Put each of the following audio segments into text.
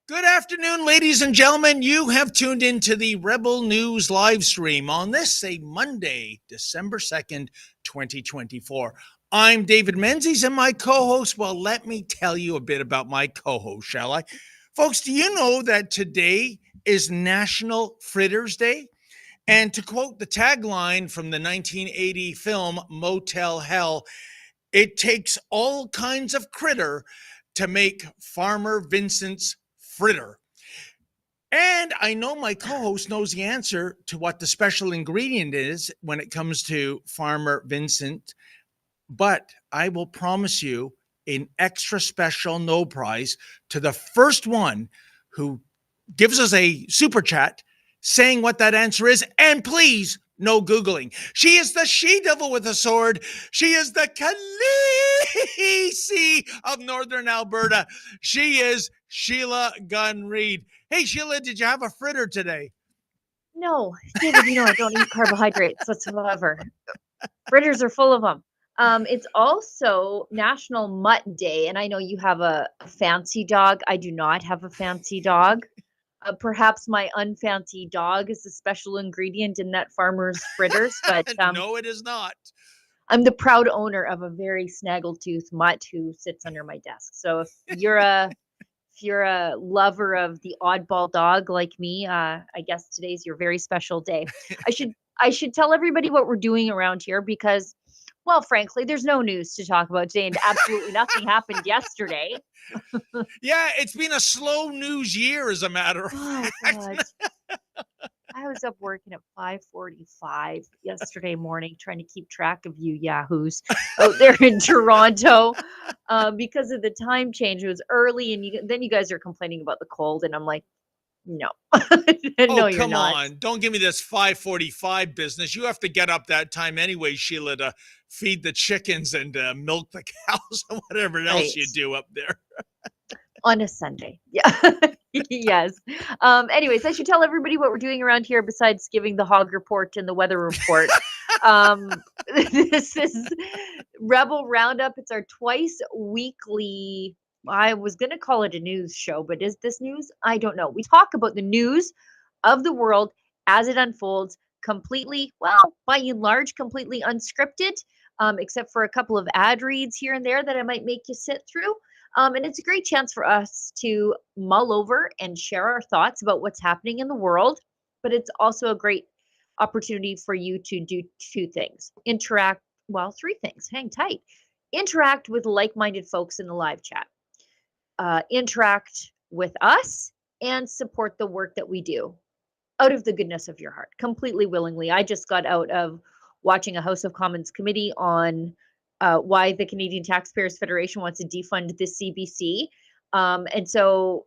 Good afternoon, ladies and gentlemen. You have tuned into the Rebel News live stream on this, a Monday, December 2nd, 2024. I'm David Menzies and my co-host. Well, let me tell you a bit about my co-host, shall I? Folks, do you know that today is National Fritters Day? And to quote the tagline from the 1980 film Motel Hell, it takes all kinds of critter to make Farmer Vincent's fritter. And I know my co-host knows the answer to what the special ingredient is when it comes to Farmer Vincent, but I will promise you an extra special no prize to the first one who gives us a super chat saying what that answer is. And please, no Googling. She is the she-devil with a sword. She is the Khaleesi of Northern Alberta. She is Sheila Gunn Reid. Hey, Sheila, did you have a fritter today? No, David, I don't eat carbohydrates whatsoever. Fritters are full of them. It's also National Mutt Day, and I know you have a fancy dog. I do not have a fancy dog. Perhaps my unfancy dog is the special ingredient in that farmer's fritters, but no, it is not. I'm the proud owner of a very snaggletooth mutt who sits under my desk. So if you're a lover of the oddball dog like me, I guess today's your very special day. I should tell everybody what we're doing around here because, well, frankly, there's no news to talk about today and absolutely nothing happened yesterday. Yeah, it's been a slow news year, as a matter of fact. God. I was up working at 5:45 yesterday morning trying to keep track of you yahoos out there in Toronto because of the time change. It was early, and then you guys are complaining about the cold, and I'm like, no. No, you're come not. on. Don't give me this 5:45 business. You have to get up that time anyway, Sheila, to feed the chickens and milk the cows and whatever else you do up there. On a Sunday. Yeah. Yes. Anyways, I should tell everybody what we're doing around here besides giving the hog report and the weather report. Rebel Roundup. It's our twice weekly. I was going to call it a news show, but is this news? I don't know. We talk about the news of the world as it unfolds, completely, well, by and large, completely unscripted, except for a couple of ad reads here and there that I might make you sit through. And it's a great chance for us to mull over and share our thoughts about what's happening in the world. But it's also a great opportunity for you to do two things. Three things. Hang tight. Interact with like-minded folks in the live chat. Interact with us and support the work that we do out of the goodness of your heart, completely willingly. I just got out of watching a House of Commons committee on why the Canadian Taxpayers Federation wants to defund the CBC. And so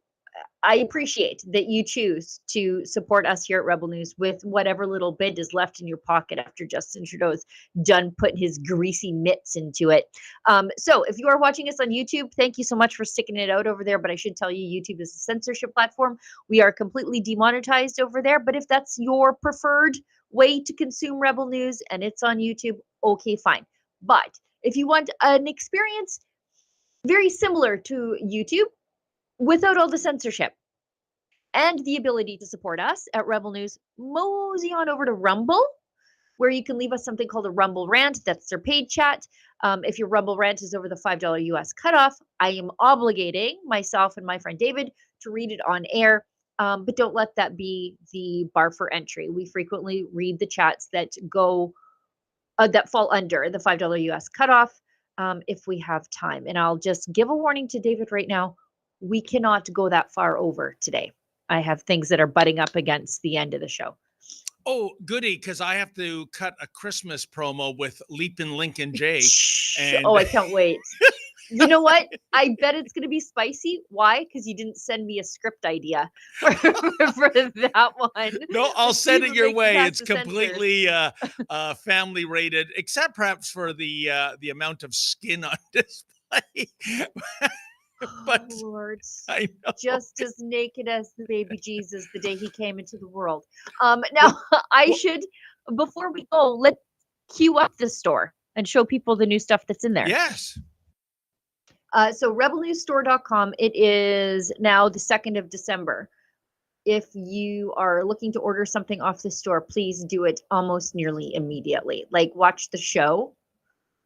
I appreciate that you choose to support us here at Rebel News with whatever little bit is left in your pocket after Justin Trudeau's done putting his greasy mitts into it. So if you are watching us on YouTube, thank you so much for sticking it out over there. But I should tell you, YouTube is a censorship platform. We are completely demonetized over there. But if that's your preferred way to consume Rebel News and it's on YouTube, okay, fine. But if you want an experience very similar to YouTube, without all the censorship and the ability to support us at Rebel News, mosey on over to Rumble, where you can leave us something called a Rumble Rant. That's their paid chat. If your Rumble Rant is over the $5 US cutoff, I am obligating myself and my friend David to read it on air. But don't let that be the bar for entry. We frequently read the chats that go that fall under the $5 US cutoff if we have time. And I'll just give a warning to David right now. We cannot go that far over today. I have things that are butting up against the end of the show. Oh, goody, because I have to cut a Christmas promo with Leapin' Lincoln J. And Oh, I can't wait. You know what? I bet it's going to be spicy. Why? Because you didn't send me a script idea for that one. No, I'll send it your way. It's the censors. completely family rated, except perhaps for the amount of skin on display. But oh, Lord, I know. just as naked as the baby Jesus the day he came into the world. Now, I should, before we go, let's queue up the store and show people the new stuff that's in there. Yes. So rebelnewsstore.com, it is now the 2nd of December. If you are looking to order something off the store, please do it almost nearly immediately. Like, watch the show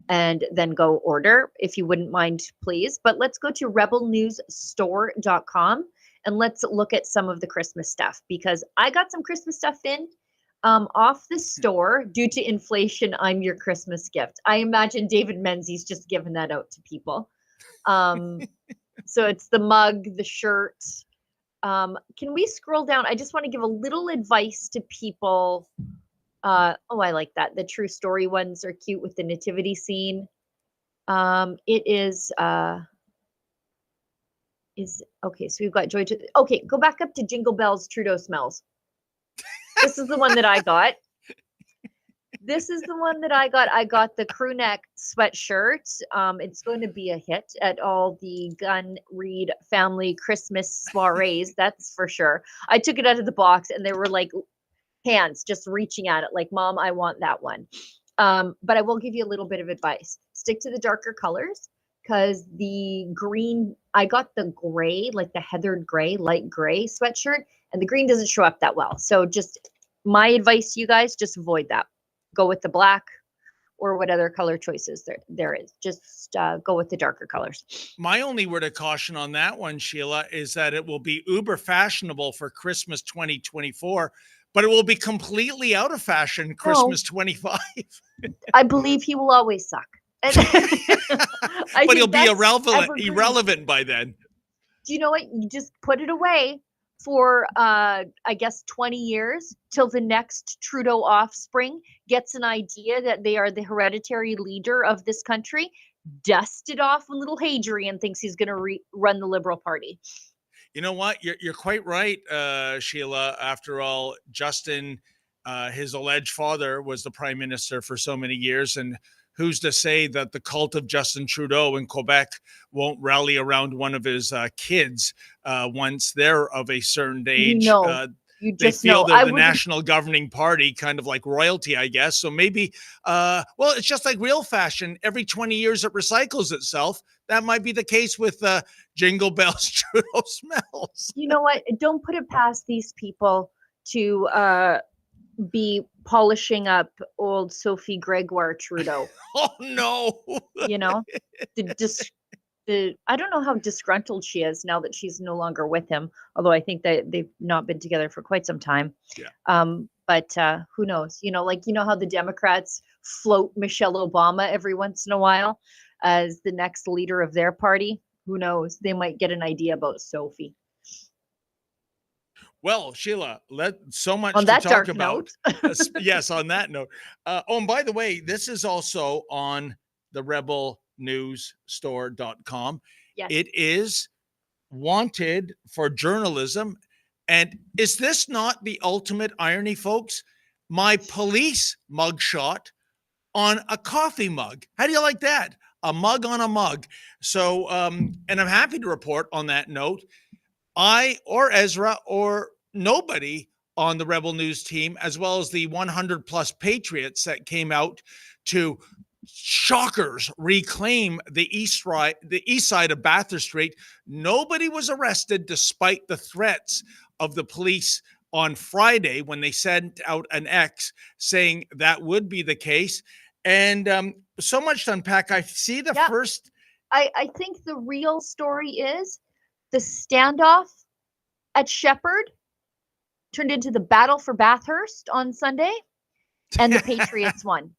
and then go order, if you wouldn't mind, please. But let's go to rebelnewsstore.com and let's look at some of the Christmas stuff, because I got some Christmas stuff in off the store due to inflation. I'm your Christmas gift. I imagine David Menzies just giving that out to people. So it's the mug, the shirt. Can we scroll down? I just want to give a little advice to people. I like that. The true story ones are cute with the nativity scene. It is okay. So we've got Joy. Okay, go back up to Jingle Bells, Trudeau Smells. This is the one that I got. I got the crew neck sweatshirt. It's going to be a hit at all the Gun Read family Christmas soirees. That's for sure. I took it out of the box and there were like hands just reaching at it like, Mom, I want that one. But I will give you a little bit of advice. Stick to the darker colors, because the green, I got the gray, like the heathered gray, light gray sweatshirt, and the green doesn't show up that well. So just my advice to you guys, just avoid that. Go with the black or what other color choices there is. Just go with the darker colors. My only word of caution on that one, Sheila, is that it will be uber fashionable for Christmas 2024, but it will be completely out of fashion Christmas 25. I believe he will always suck. But he'll be irrelevant by then. Do you know what? You just put it away for, I guess, 20 years till the next Trudeau offspring gets an idea that they are the hereditary leader of this country, dust it off a little Hadrian thinks he's going to run the Liberal Party. You know what? You're quite right, Sheila. After all, Justin, his alleged father, was the prime minister for so many years. And who's to say that the cult of Justin Trudeau in Quebec won't rally around one of his kids once they're of a certain age? No. You they just feel know. they're the national governing party, kind of like royalty, I guess. So maybe, well, it's just like real fashion. Every 20 years it recycles itself. That might be the case with Jingle Bells Trudeau smells. You know what? Don't put it past these people to be polishing up old Sophie Gregoire Trudeau. Oh, no. You know, I don't know how disgruntled she is now that she's no longer with him, although I think that they've not been together for quite some time. Yeah. But who knows? You know, like, you know how the Democrats float Michelle Obama every once in a while as the next leader of their party? Who knows? They might get an idea about Sophie. Well, Sheila, so much on to that talk dark about. Note. Yes, on that note. Oh, and by the way, this is also on the rebelnewsstore.com. Yes. It is wanted for journalism. And is this not the ultimate irony, folks? My police mugshot on a coffee mug. How do you like that? A mug on a mug. So, and I'm happy to report on that note, I or Ezra or nobody on the Rebel News team, as well as the 100 plus Patriots that came out to, shockers, reclaim the east side of Bathurst Street. Nobody was arrested despite the threats of the police on Friday when they sent out an X saying that would be the case. And so much to unpack. I see the first. I think the real story is the standoff at Sheppard turned into the battle for Bathurst on Sunday, and the Patriots won.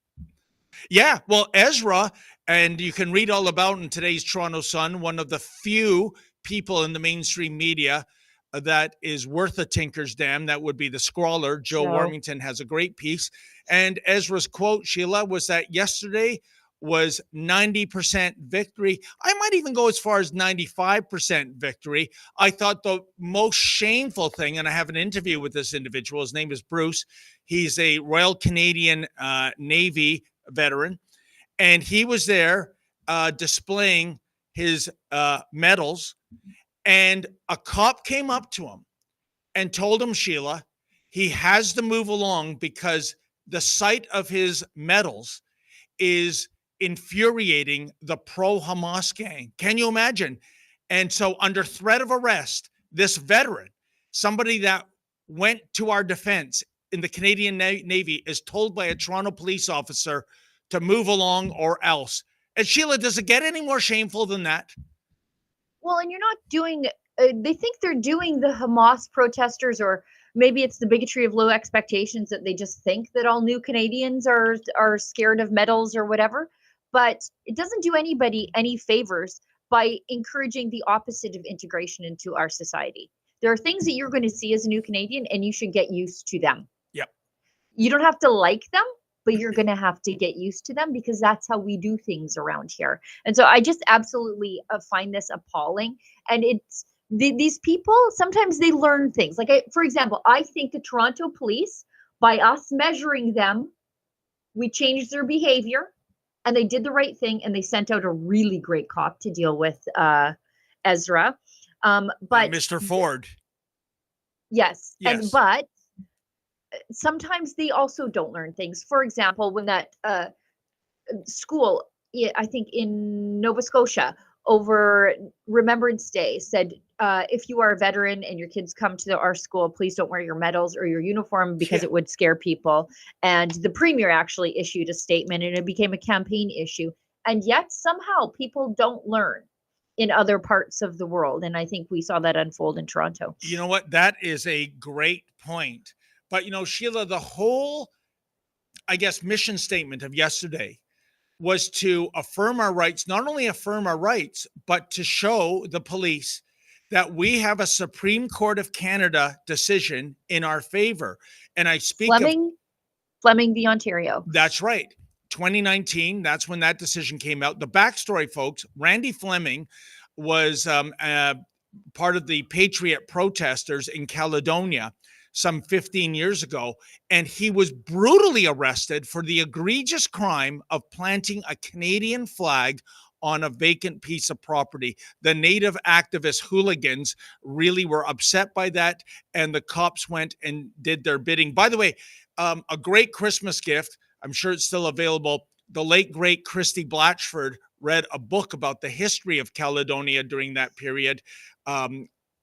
Yeah, well, Ezra, and you can read all about in today's Toronto Sun, one of the few people in the mainstream media that is worth a tinker's damn. That would be the scrawler. Joe Warmington has a great piece. And Ezra's quote, Sheila, was that yesterday was 90% victory. I might even go as far as 95% victory. I thought the most shameful thing, and I have an interview with this individual, his name is Bruce. He's a Royal Canadian Navy veteran, and he was there displaying his medals, and a cop came up to him and told him, Sheila, he has to move along because the sight of his medals is infuriating the pro-Hamas gang. Can you imagine? And so under threat of arrest, this veteran, somebody that went to our defense in the Canadian Navy, is told by a Toronto police officer to move along or else. And Sheila, does it get any more shameful than that? Well, and you're not doing, they think they're doing the Hamas protesters, or maybe it's the bigotry of low expectations that they just think that all new Canadians are scared of medals or whatever. But it doesn't do anybody any favors by encouraging the opposite of integration into our society. There are things that you're going to see as a new Canadian, and you should get used to them. Yep. You don't have to like them, but you're going to have to get used to them because that's how we do things around here. And so I just absolutely find this appalling. And it's these people, sometimes they learn things. Like, for example, I think the Toronto police, by us measuring them, we changed their behavior and they did the right thing. And they sent out a really great cop to deal with Ezra. But Mr. Ford. Yes. But sometimes they also don't learn things. For example, when that school, I think in Nova Scotia, over Remembrance Day said, if you are a veteran and your kids come to our school, please don't wear your medals or your uniform because it would scare people. And the premier actually issued a statement and it became a campaign issue. And yet somehow people don't learn in other parts of the world. And I think we saw that unfold in Toronto. You know what? That is a great point. But, you know, Sheila, the whole, I guess, mission statement of yesterday was to affirm our rights, not only affirm our rights, but to show the police that we have a Supreme Court of Canada decision in our favor. And I speak Fleming v. Ontario. That's right. 2019, that's when that decision came out. The backstory, folks, Randy Fleming was part of the Patriot protesters in Caledonia some 15 years ago, and he was brutally arrested for the egregious crime of planting a Canadian flag on a vacant piece of property. The native activist hooligans really were upset by that, and the cops went and did their bidding. By the way, a great Christmas gift, I'm sure it's still available. The late, great Christy Blatchford read a book about the history of Caledonia during that period,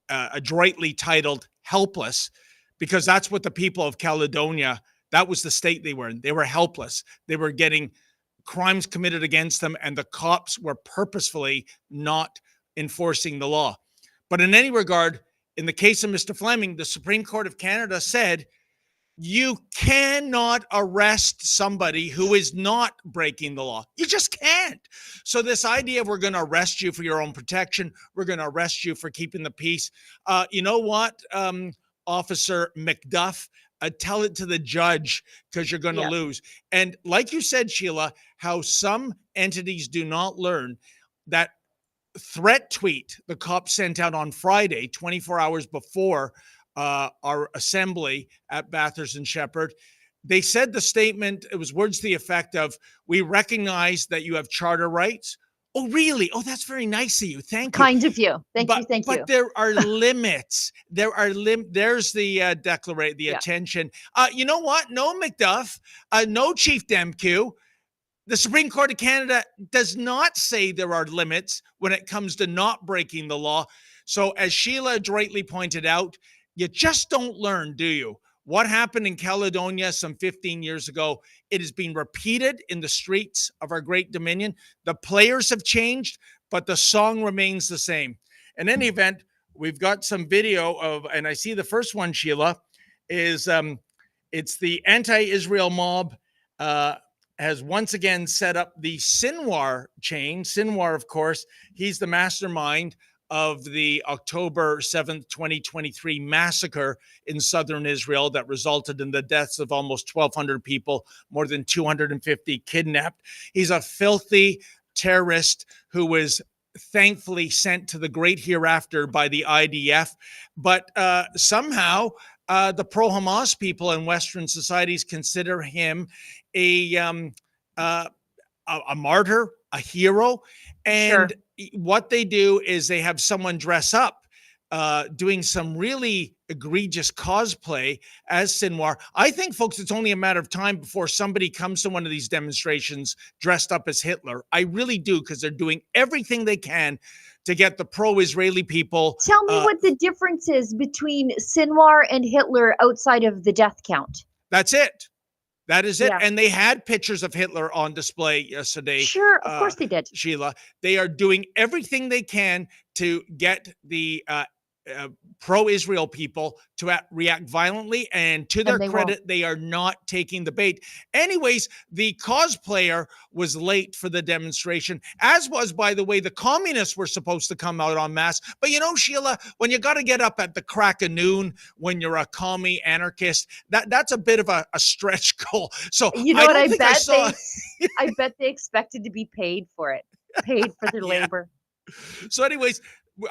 adroitly titled Helpless, because that's what the people of Caledonia, that was the state they were in. They were helpless. They were getting crimes committed against them, and the cops were purposefully not enforcing the law. But in any regard, in the case of Mr. Fleming, the Supreme Court of Canada said, you cannot arrest somebody who is not breaking the law. You just can't. So this idea of we're going to arrest you for your own protection, we're going to arrest you for keeping the peace. You know what, Officer McDuff, tell it to the judge, because you're going to lose. And like you said, Sheila, how some entities do not learn that threat tweet the cops sent out on Friday, 24 hours before our assembly at Bathurst and Sheppard. They said the statement, it was words to the effect of, we recognize that you have charter rights. Oh, really? Oh, that's very nice of you. Thank you. Kind of you. Thank you. But there are limits. There's the attention. You know what? No, McDuff. No, Chief Demkew. The Supreme Court of Canada does not say there are limits when it comes to not breaking the law. So as Sheila adroitly pointed out, you just don't learn, do you? What happened in Caledonia some 15 years ago, it is being repeated in the streets of our great Dominion. The players have changed, but the song remains the same. In any event, we've got some video of, and I see the first one, Sheila, is it's the anti-Israel mob has once again set up the Sinwar chain. Sinwar, of course, he's the mastermind of the October 7th, 2023 massacre in southern Israel that resulted in the deaths of almost 1,200 people, more than 250 kidnapped. He's a filthy terrorist who was thankfully sent to the great hereafter by the IDF. But somehow the pro-Hamas people in Western societies consider him a martyr, a hero. And what they do is they have someone dress up doing some really egregious cosplay as Sinwar. I think, folks, it's only a matter of time before somebody comes to one of these demonstrations dressed up as Hitler. I really do, because they're doing everything they can to get the pro-Israeli people. Tell me what the difference is between Sinwar and Hitler outside of the death count. That's it. That is it. Yeah. And they had pictures of Hitler on display yesterday. Sure, of course they did. Sheila, they are doing everything they can to get the pro-Israel people to react violently. And to their credit, they are not taking the bait. Anyways, the cosplayer was late for the demonstration, as was, by the way, the communists were supposed to come out en masse. But you know, Sheila, when you got to get up at the crack of noon when you're a commie anarchist, that's a bit of a stretch goal. So you know what I bet? I bet they expected to be paid for it, paid for their labor. So anyways,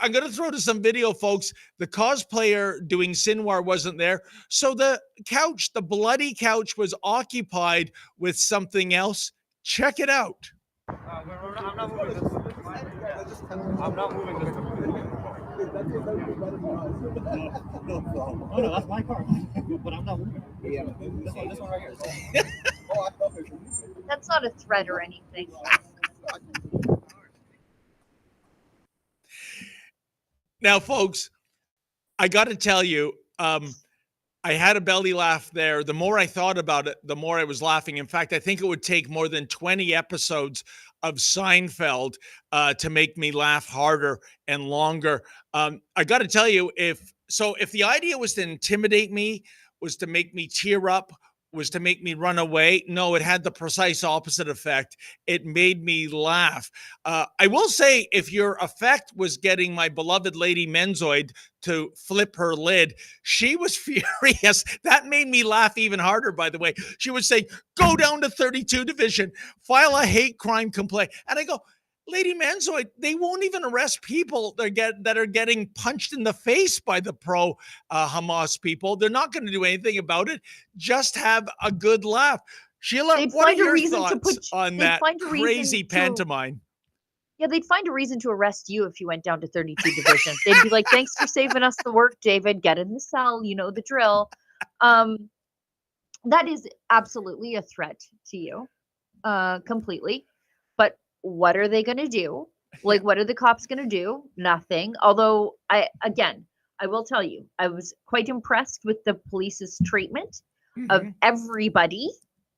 I'm going to throw to some video, folks. The cosplayer doing Sinwar wasn't there. So the couch, the bloody couch, was occupied with something else. Check it out. I'm not moving this. I'm not moving this. No, that's my car. But I'm not moving. Yeah. This one right here. That's not a threat or anything. Now, folks, I got to tell you, I had a belly laugh there. The more I thought about it, the more I was laughing. In fact, I think it would take more than 20 episodes of Seinfeld to make me laugh harder and longer. I got to tell you, if the idea was to intimidate me, was to make me tear up, was to make me run away, no, it had the precise opposite effect. It made me laugh. I will say, if your effect was getting my beloved Lady Menzoid to flip her lid, she was furious. That made me laugh even harder, by the way. She would say, go down to 32 Division, file a hate crime complaint. And I go, Lady Menzoid, they won't even arrest people that are getting punched in the face by the pro-Hamas people. They're not going to do anything about it. Just have a good laugh. Sheila, what are your thoughts on that crazy pantomime? Yeah, they'd find a reason to arrest you if you went down to 32 Division. They'd be like, "Thanks for saving us the work, David. Get in the cell. You know the drill." That is absolutely a threat to you, completely. But what are they going to do? Like, what are the cops going to do? Nothing. Although, I will tell you, I was quite impressed with the police's treatment of everybody,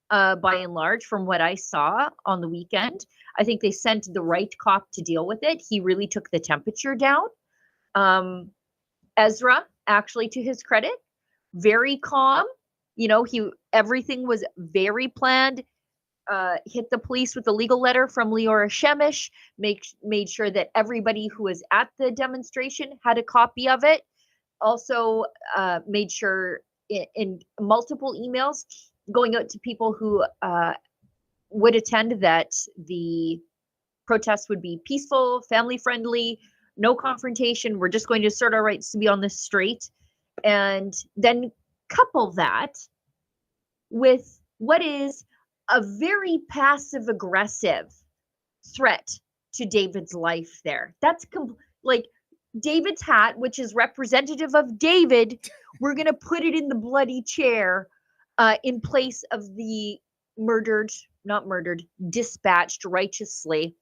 by and large, from what I saw on the weekend. I think they sent the right cop to deal with it. He really took the temperature down. Ezra, actually, to his credit, very calm. Everything was very planned. Hit the police with a legal letter from Leora Shemish, made sure that everybody who was at the demonstration had a copy of it. Also, made sure in multiple emails going out to people who would attend that the protests would be peaceful, family friendly, no confrontation. We're just going to assert our rights to be on the street. And then couple that with what is a very passive aggressive threat to David's life there. That's like David's hat, which is representative of David. We're going to put it in the bloody chair in place of the dispatched righteously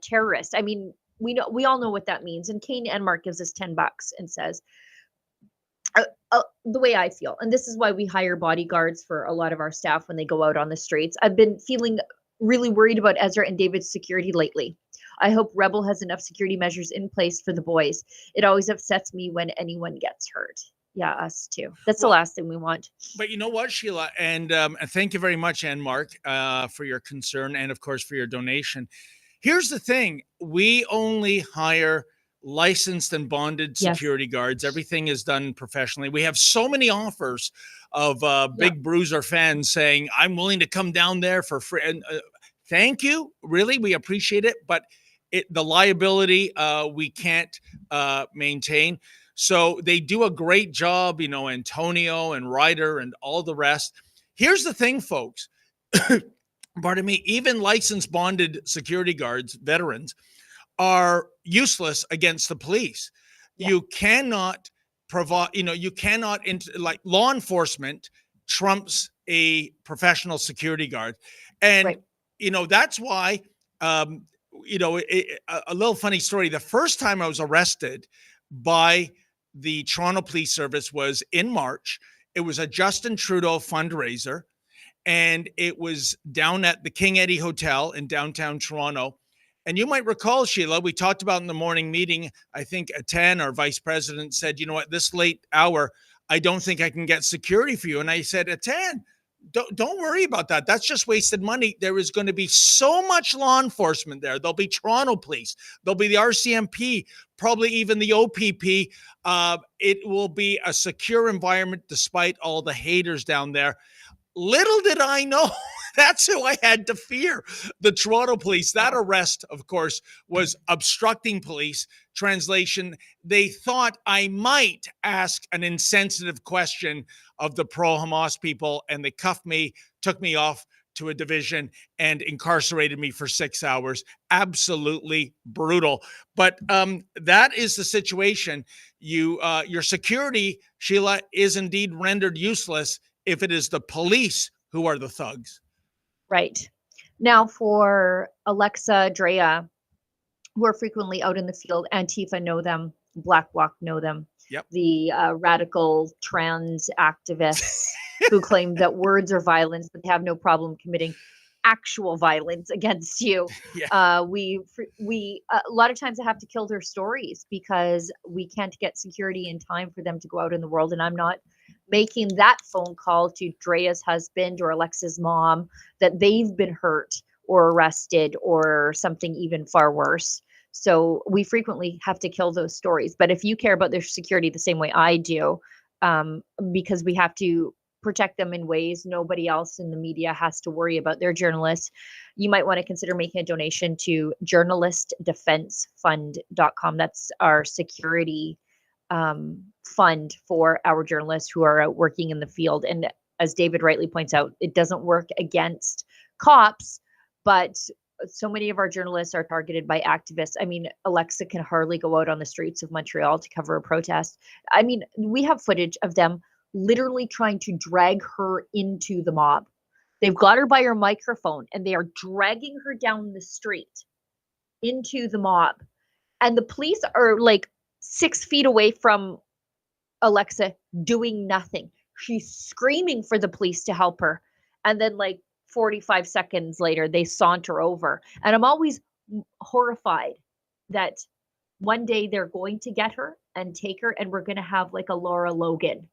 terrorist. I mean, we all know what that means. And Kane Enmark gives us $10 and says, the way I feel, and this is why we hire bodyguards for a lot of our staff when they go out on the streets. I've been feeling really worried about Ezra and David's security lately. I hope Rebel has enough security measures in place for the boys. It always upsets me when anyone gets hurt. Yeah, us too. That's the last thing we want. But you know what, Sheila, and thank you very much, Mark, for your concern and, of course, for your donation. Here's the thing. We only hire licensed and bonded security guards. Everything is done professionally. We have so many offers of big bruiser fans saying, I'm willing to come down there for free. And thank you. Really, we appreciate it. But the liability we can't maintain. So they do a great job, Antonio and Ryder and all the rest. Here's the thing, folks. Pardon me. Even licensed bonded security guards, veterans, are useless against the police. You cannot provide, law enforcement trumps a professional security guard. And, that's why, a little funny story. The first time I was arrested by the Toronto Police Service was in March. It was a Justin Trudeau fundraiser, and it was down at the King Eddie Hotel in downtown Toronto. And you might recall, Sheila, we talked about in the morning meeting, I think Atan, our vice president, said, you know what, this late hour, I don't think I can get security for you. And I said, Atan, don't worry about that. That's just wasted money. There is going to be so much law enforcement there. There'll be Toronto Police. There'll be the RCMP, probably even the OPP. It will be a secure environment despite all the haters down there. Little did I know, that's who I had to fear, the Toronto Police. That arrest, of course, was obstructing police. Translation, they thought I might ask an insensitive question of the pro-Hamas people, and they cuffed me, took me off to a division, and incarcerated me for 6 hours. Absolutely brutal. But that is the situation. Your security, Sheila, is indeed rendered useless if it is the police who are the thugs. Right. Now, for Alexa, Drea, who are frequently out in the field, Antifa know them, Black Bloc know them. Yep. The radical trans activists who claim that words are violence, but they have no problem committing actual violence against you. We a lot of times I have to kill their stories because we can't get security in time for them to go out in the world. And I'm not making that phone call to Drea's husband or Alexa's mom that they've been hurt or arrested or something even far worse. So we frequently have to kill those stories. But if you care about their security the same way I do, because we have to protect them in ways nobody else in the media has to worry about their journalists, you might want to consider making a donation to journalistdefensefund.com. That's our security fund for our journalists who are out working in the field. And as David rightly points out, it doesn't work against cops, but so many of our journalists are targeted by activists. I mean, Alexa can hardly go out on the streets of Montreal to cover a protest. I mean, we have footage of them literally trying to drag her into the mob. They've got her by her microphone and they are dragging her down the street into the mob. And the police are like 6 feet away from Alexa doing nothing. She's screaming for the police to help her. And then like 45 seconds later, they saunter over. And I'm always horrified that one day they're going to get her and take her, and we're going to have like a Laura Logan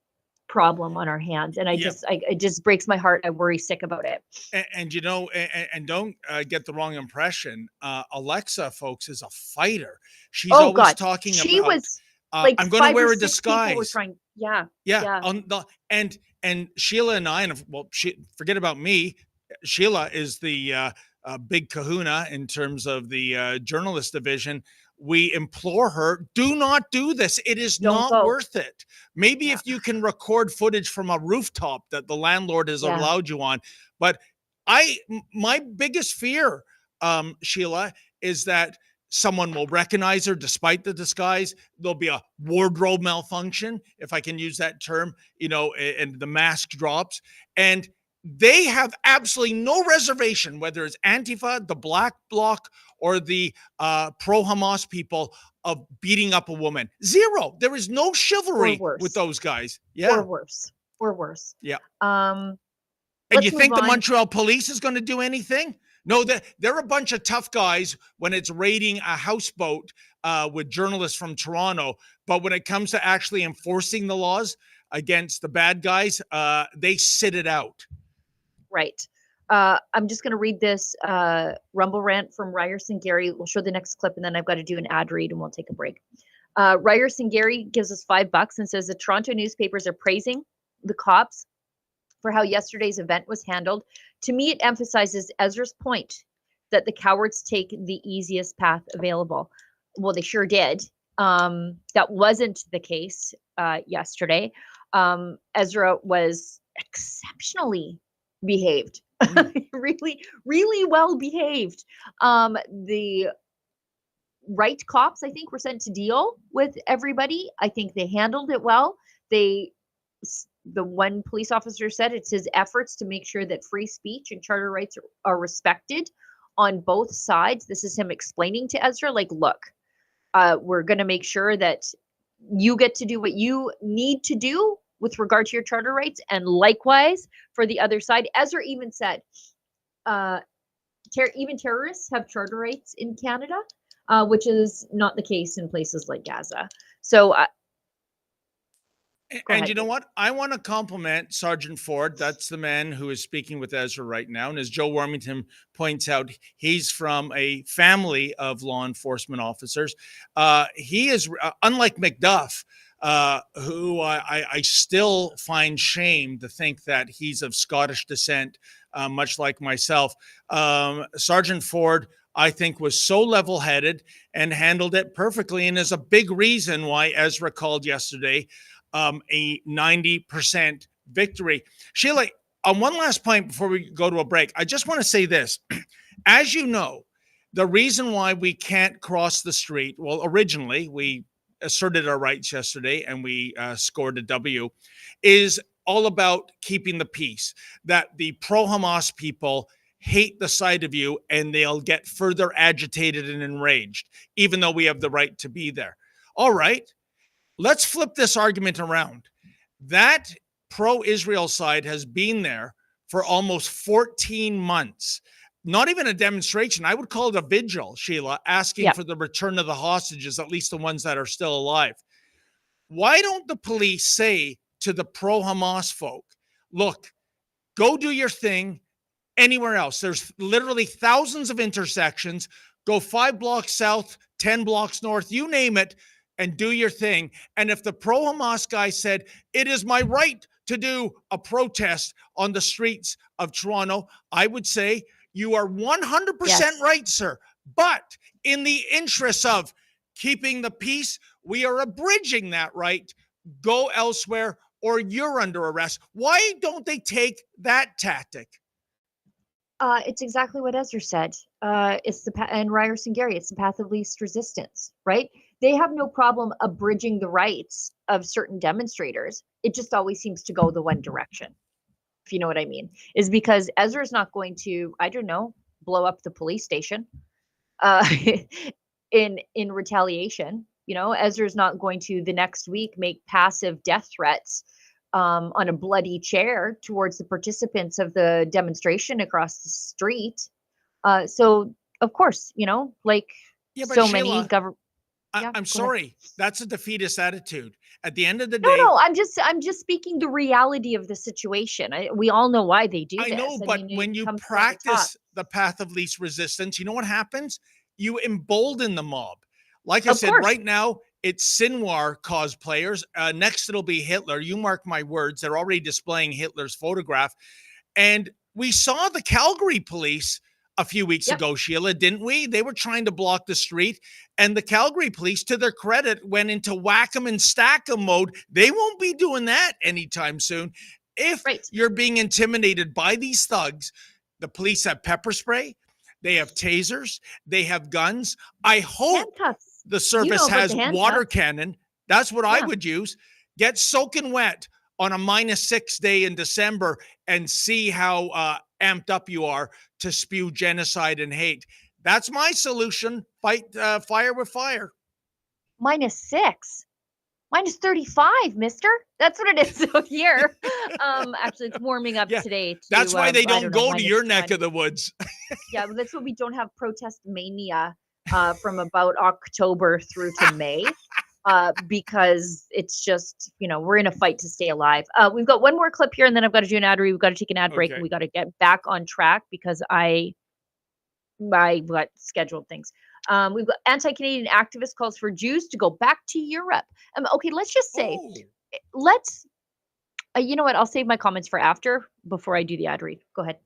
problem on our hands. And it just breaks my heart. I worry sick about it. And you know, and don't get the wrong impression. Alexa, folks, is a fighter. She's always talking about. She was like, I'm going to wear a disguise. Yeah. And Sheila and I, forget about me. Sheila is the big kahuna in terms of the journalist division. We implore her, do not do this. It is not worth it. Maybe if you can record footage from a rooftop that the landlord has allowed you on. But my biggest fear, Sheila, is that someone will recognize her despite the disguise. There'll be a wardrobe malfunction, if I can use that term, and the mask drops. And they have absolutely no reservation, whether it's Antifa, the Black Bloc, or the pro-Hamas people, of beating up a woman. Zero. There is no chivalry with those guys. Yeah. Or worse. Yeah. And you think the Montreal police is going to do anything? No, they're a bunch of tough guys when it's raiding a houseboat with journalists from Toronto. But when it comes to actually enforcing the laws against the bad guys, they sit it out. Right. I'm just going to read this Rumble rant from Ryerson Gary. We'll show the next clip, and then I've got to do an ad read, and we'll take a break. Ryerson Gary gives us $5 and says the Toronto newspapers are praising the cops for how yesterday's event was handled. To me, it emphasizes Ezra's point that the cowards take the easiest path available. Well, they sure did. That wasn't the case yesterday. Ezra was exceptionally behaved. really, really well behaved. The right cops, I think, were sent to deal with everybody. I think they handled it well. The one police officer said it's his efforts to make sure that free speech and charter rights are respected on both sides. This is him explaining to Ezra, like, look, we're going to make sure that you get to do what you need to do with regard to your charter rights, and likewise for the other side. Ezra even said, even terrorists have charter rights in Canada, which is not the case in places like Gaza. So, and you know what? I want to compliment Sergeant Ford. That's the man who is speaking with Ezra right now. And as Joe Warmington points out, he's from a family of law enforcement officers. He is, unlike McDuff, who I still find shame to think that he's of Scottish descent, much like myself. Sergeant Ford, I think, was so level-headed and handled it perfectly, and is a big reason why Ezra called yesterday a 90% victory. Sheila, on one last point before we go to a break, I just want to say this. As you know, the reason why we can't cross the street, well, originally we asserted our rights yesterday and we scored a W, is all about keeping the peace, that the pro-Hamas people hate the sight of you and they'll get further agitated and enraged, even though we have the right to be there. All right, let's flip this argument around. That pro-Israel side has been there for almost 14 months. Not even a demonstration. I would call it a vigil, Sheila, asking for the return of the hostages, at least the ones that are still alive. Why don't the police say to the pro-Hamas folk, look, go do your thing anywhere else. There's literally thousands of intersections. Go 5 blocks south, 10 blocks north, you name it, and do your thing. And if the pro-Hamas guy said, it is my right to do a protest on the streets of Toronto, I would say, you are 100% right, sir. But in the interest of keeping the peace, we are abridging that right. Go elsewhere or you're under arrest. Why don't they take that tactic? It's exactly what Ezra said. It's and Ryerson Gary. It's the path of least resistance, right? They have no problem abridging the rights of certain demonstrators. It just always seems to go the one direction, if you know what I mean. Is because Ezra's not going to, I don't know, blow up the police station uh, in retaliation. You know, Ezra's not going to the next week make passive death threats on a bloody chair towards the participants of the demonstration across the street. So of course, you know, like Yeah, but so many Sheila, government. I'm Go ahead. sorry. That's a defeatist attitude. At the end of the No, day, no, I'm just speaking the reality of the situation. We all know why they do I this. know, but mean, when it you comes from the top. practice the path of least resistance, you know what happens? You embolden the mob. Like I Of said, course. right now, it's Sinwar cosplayers. Next, it'll be Hitler. You mark my words. They're already displaying Hitler's photograph. And we saw the Calgary police a few weeks Yep. ago, Sheila, didn't we? They were trying to block the street. And the Calgary police, to their credit, went into whack 'em and stack 'em mode. They won't be doing that anytime soon. If Right. you're being intimidated by these thugs, the police have pepper spray, they have tasers, they have guns. I hope Handcuffs. the service about has the water handcuffs. cannon. That's what I Yeah. would use. Get soaking wet on a -6 day in December and see how amped up you are to spew genocide and hate. That's my solution. Fight fire with fire. -6. -35, mister. That's what it is out here. Actually, it's warming up Yeah, today. To, That's why they I don't know, go to your neck -20. of the woods. Yeah, that's why we don't have protest mania from about October through to May. Because it's just, you know, we're in a fight to stay alive. We've got one more clip here, and then I've got to do an ad read. We've got to take an ad break, Okay. and we got to get back on track because I got scheduled things. We've got anti-Canadian activist calls for Jews to go back to Europe. Okay, let's just say, Oh, let's. You know what? I'll save my comments for after before I do the ad read. Go ahead.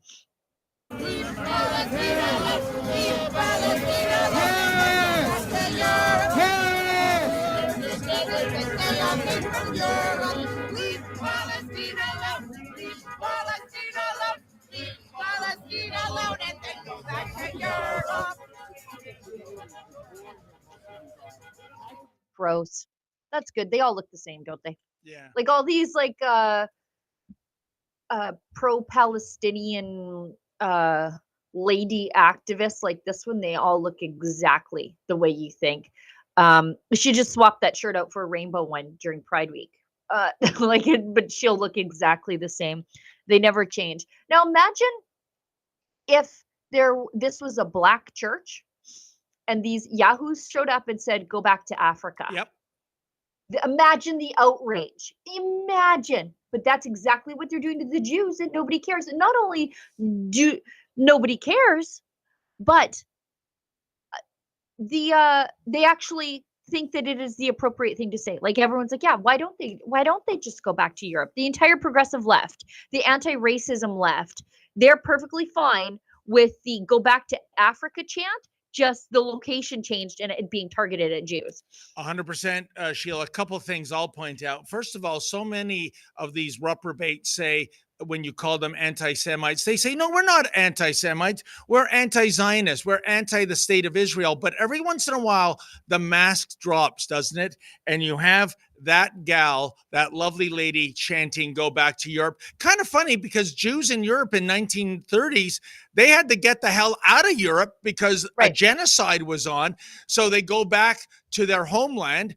Gross. That's good. They all look the same, don't they? yeah. Like all these like pro-Palestinian lady activists like this one, they all look exactly the way you think. She just swapped that shirt out for a rainbow one during Pride Week. But she'll look exactly the same. They never change. Now imagine if this was a black church and these yahoos showed up and said, go back to Africa. Yep. Imagine the outrage. Imagine. But that's exactly what they're doing to the Jews, and nobody cares. And not only do nobody cares, but they actually think that it is the appropriate thing to say. Like everyone's like, yeah, why don't they just go back to Europe? The entire progressive left, the anti-racism left, they're perfectly fine with the go back to Africa chant. Just the location changed and it being targeted at Jews. 100%, Sheila. A couple of things I'll point out. First of all, so many of these reprobates say, when you call them anti-Semites, they say, no, we're not anti-Semites. We're anti-Zionists. We're anti the state of Israel. But every once in a while, the mask drops, doesn't it? And you have that gal, that lovely lady chanting, go back to Europe. Kind of funny because Jews in Europe in 1930s, they had to get the hell out of Europe because a genocide was on. So they go back to their homeland.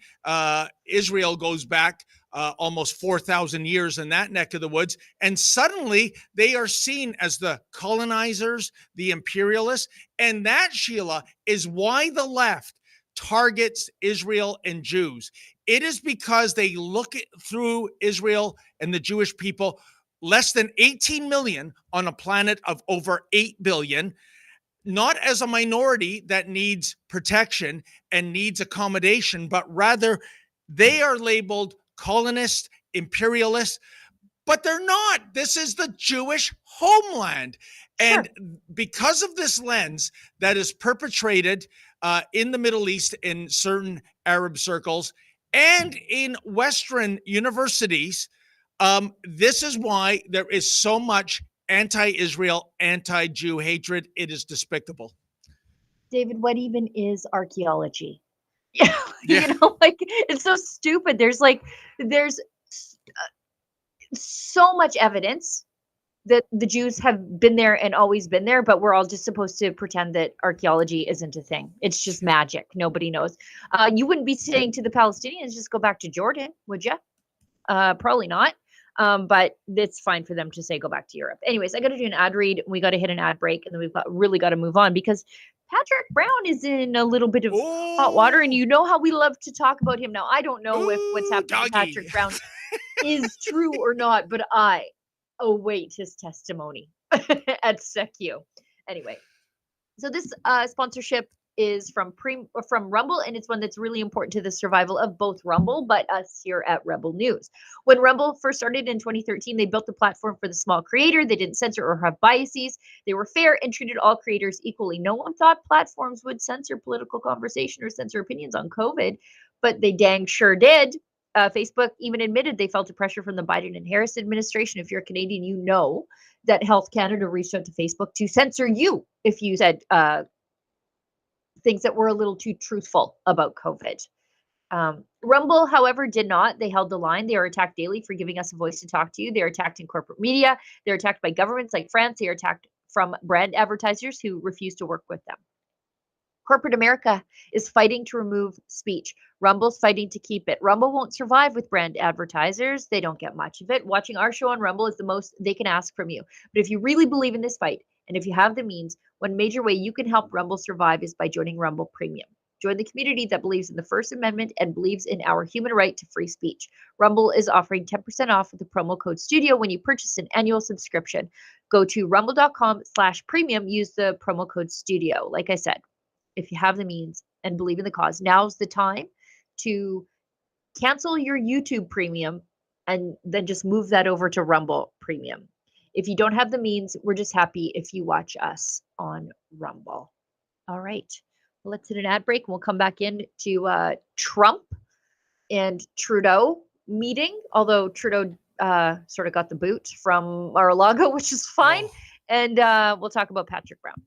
Israel goes back almost 4,000 years in that neck of the woods. And suddenly they are seen as the colonizers, the imperialists. And that, Sheila, is why the left targets Israel and Jews. It is because they look through Israel and the Jewish people, less than 18 million on a planet of over 8 billion, not as a minority that needs protection and needs accommodation, but rather they are labeled colonists, imperialists, but they're not. This is the Jewish homeland. And because of this lens that is perpetrated in the Middle East in certain Arab circles and in Western universities, this is why there is so much anti-Israel, anti-Jew hatred. It is despicable. David, what even is archaeology? Yeah. You know, like, it's so stupid. There's so much evidence that the Jews have been there and always been there, but we're all just supposed to pretend that archaeology isn't a thing. It's just magic. Nobody knows. You wouldn't be saying to the Palestinians, just go back to Jordan, would you? Probably not. But it's fine for them to say go back to Europe. Anyways, I got to do an ad read. We got to hit an ad break, and then we've really got to move on because Patrick Brown is in a little bit of hot water, and you know how we love to talk about him. Now, I don't know if what's happening to Patrick Brown is true or not, but I await his testimony at SecU. Anyway, so this sponsorship is from Rumble, and it's one that's really important to the survival of both Rumble, but us here at Rebel News. When Rumble first started in 2013, they built a platform for the small creator. They didn't censor or have biases. They were fair and treated all creators equally. No one thought platforms would censor political conversation or censor opinions on COVID, but they dang sure did. Facebook even admitted they felt a pressure from the Biden and Harris administration. If you're a Canadian, you know that Health Canada reached out to Facebook to censor you if you said things that were a little too truthful about COVID. Rumble, however, did not. They held the line. They are attacked daily for giving us a voice to talk to you. They're attacked in corporate media. They're attacked by governments like France. They are attacked from brand advertisers who refuse to work with them. Corporate America is fighting to remove speech. Rumble's fighting to keep it. Rumble won't survive with brand advertisers. They don't get much of it. Watching our show on Rumble is the most they can ask from you. But if you really believe in this fight, and if you have the means, one major way you can help Rumble survive is by joining Rumble Premium. Join the community that believes in the First Amendment and believes in our human right to free speech. Rumble is offering 10% off with the promo code STUDIO when you purchase an annual subscription. Go to rumble.com/premium. Use the promo code STUDIO. Like I said, if you have the means and believe in the cause, now's the time to cancel your YouTube Premium and then just move that over to Rumble Premium. If you don't have the means, we're just happy if you watch us on Rumble. All right, well, let's hit an ad break. We'll come back in to Trump and Trudeau meeting, although Trudeau sort of got the boot from Mar-a-Lago, which is fine. And we'll talk about Patrick Brown.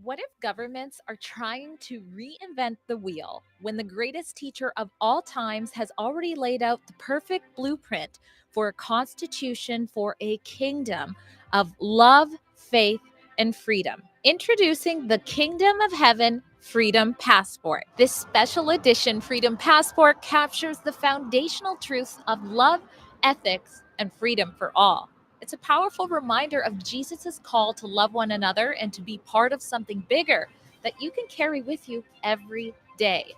What if governments are trying to reinvent the wheel when the greatest teacher of all times has already laid out the perfect blueprint for a constitution for a kingdom of love, faith, and freedom? Introducing the Kingdom of Heaven Freedom Passport. This special edition Freedom Passport captures the foundational truths of love, ethics, and freedom for all. It's a powerful reminder of Jesus's call to love one another and to be part of something bigger that you can carry with you every day.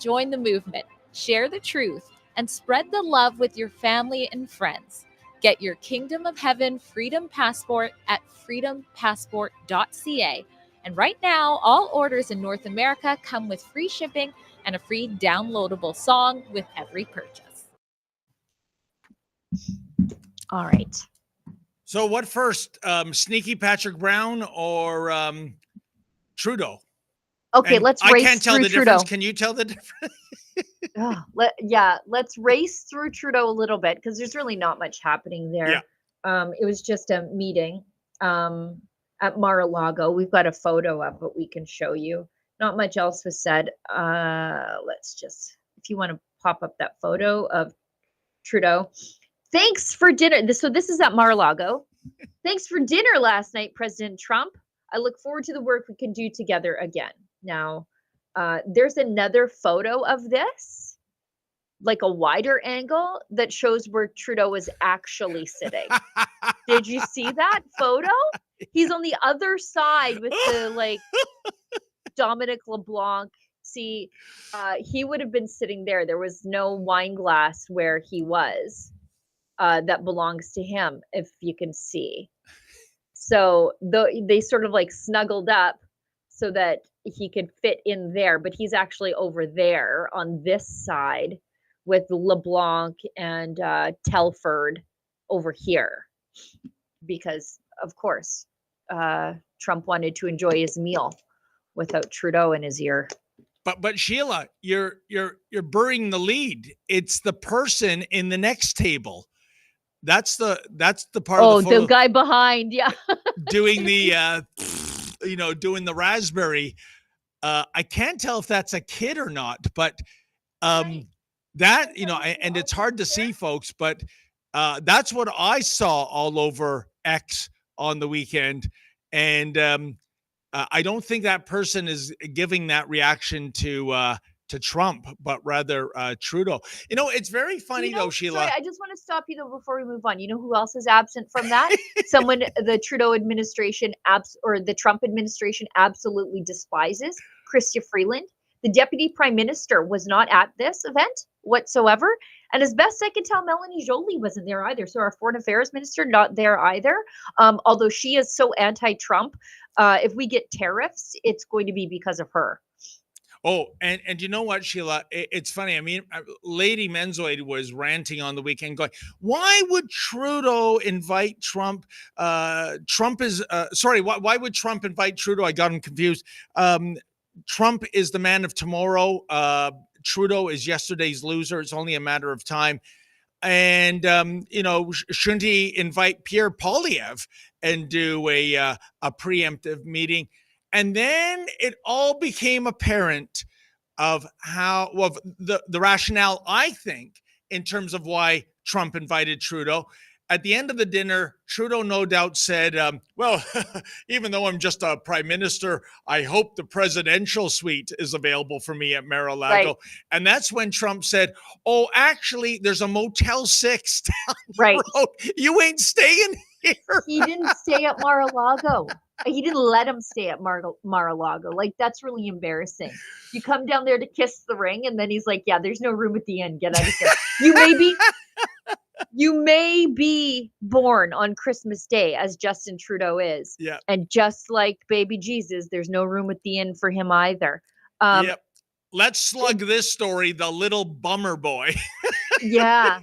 Join the movement, share the truth, and spread the love with your family and friends. Get your Kingdom of Heaven Freedom Passport at freedompassport.ca. And right now, all orders in North America come with free shipping and a free downloadable song with every purchase. All right. So what first, sneaky Patrick Brown or Trudeau? Okay, And let's I race can't tell through the Trudeau. difference. Can you tell the difference? Let's race through Trudeau a little bit because there's really not much happening there. Yeah. It was just a meeting at Mar-a-Lago. We've got a photo of it we can show you. Not much else was said. Let's just, if you want to pop up that photo of Trudeau. Thanks for dinner. So this is at Mar-a-Lago. Thanks for dinner last night, President Trump. I look forward to the work we can do together again. Now, there's another photo of this, like a wider angle that shows where Trudeau is actually sitting. Did you see that photo? He's on the other side with the Dominic LeBlanc. See, he would have been sitting there. There was no wine glass where he was. That belongs to him, if you can see. So they sort of snuggled up so that he could fit in there, but he's actually over there on this side with LeBlanc and Telford over here, because of course Trump wanted to enjoy his meal without Trudeau in his ear. But Sheila, you're burying the lead. It's the person in the next table. That's the part Oh, of the the photo guy behind. Yeah. doing the doing the raspberry. I can't tell if that's a kid or not, but Right. that, and it's hard to see, folks, but that's what I saw all over X on the weekend. And I don't think that person is giving that reaction to Trump, but rather Trudeau. It's very funny though, Sheila. Sorry, I just want to stop you though before we move on. You know who else is absent from that? Someone the Trudeau administration or the Trump administration absolutely despises, Chrystia Freeland. The deputy prime minister was not at this event whatsoever. And as best I can tell, Melanie Joly wasn't there either. So our foreign affairs minister, not there either. Although she is so anti-Trump, if we get tariffs, it's going to be because of her. Oh, and you know what, Sheila? It's funny. I mean, Lady Menzoid was ranting on the weekend going, why would Trudeau invite Trump? Trump is, why would Trump invite Trudeau? I got him confused. Trump is the man of tomorrow. Trudeau is yesterday's loser. It's only a matter of time. And, shouldn't he invite Pierre Poilievre and do a preemptive meeting? And then it all became apparent of the rationale, I think, in terms of why Trump invited Trudeau. At the end of the dinner, Trudeau no doubt said, well, even though I'm just a prime minister, I hope the presidential suite is available for me at Mar-a-Lago. Right. And that's when Trump said, oh, actually, there's a Motel 6 down the road. You ain't staying here. He didn't stay at Mar-a-Lago. He didn't let him stay at Mar-a-Lago. Like, that's really embarrassing. You come down there to kiss the ring, and then he's like, yeah, there's no room at the inn. Get out of here. You may be born on Christmas Day, as Justin Trudeau is. Yeah. And just like baby Jesus, there's no room at the inn for him either. Yep. Let's slug this story, the little bummer boy. Yeah.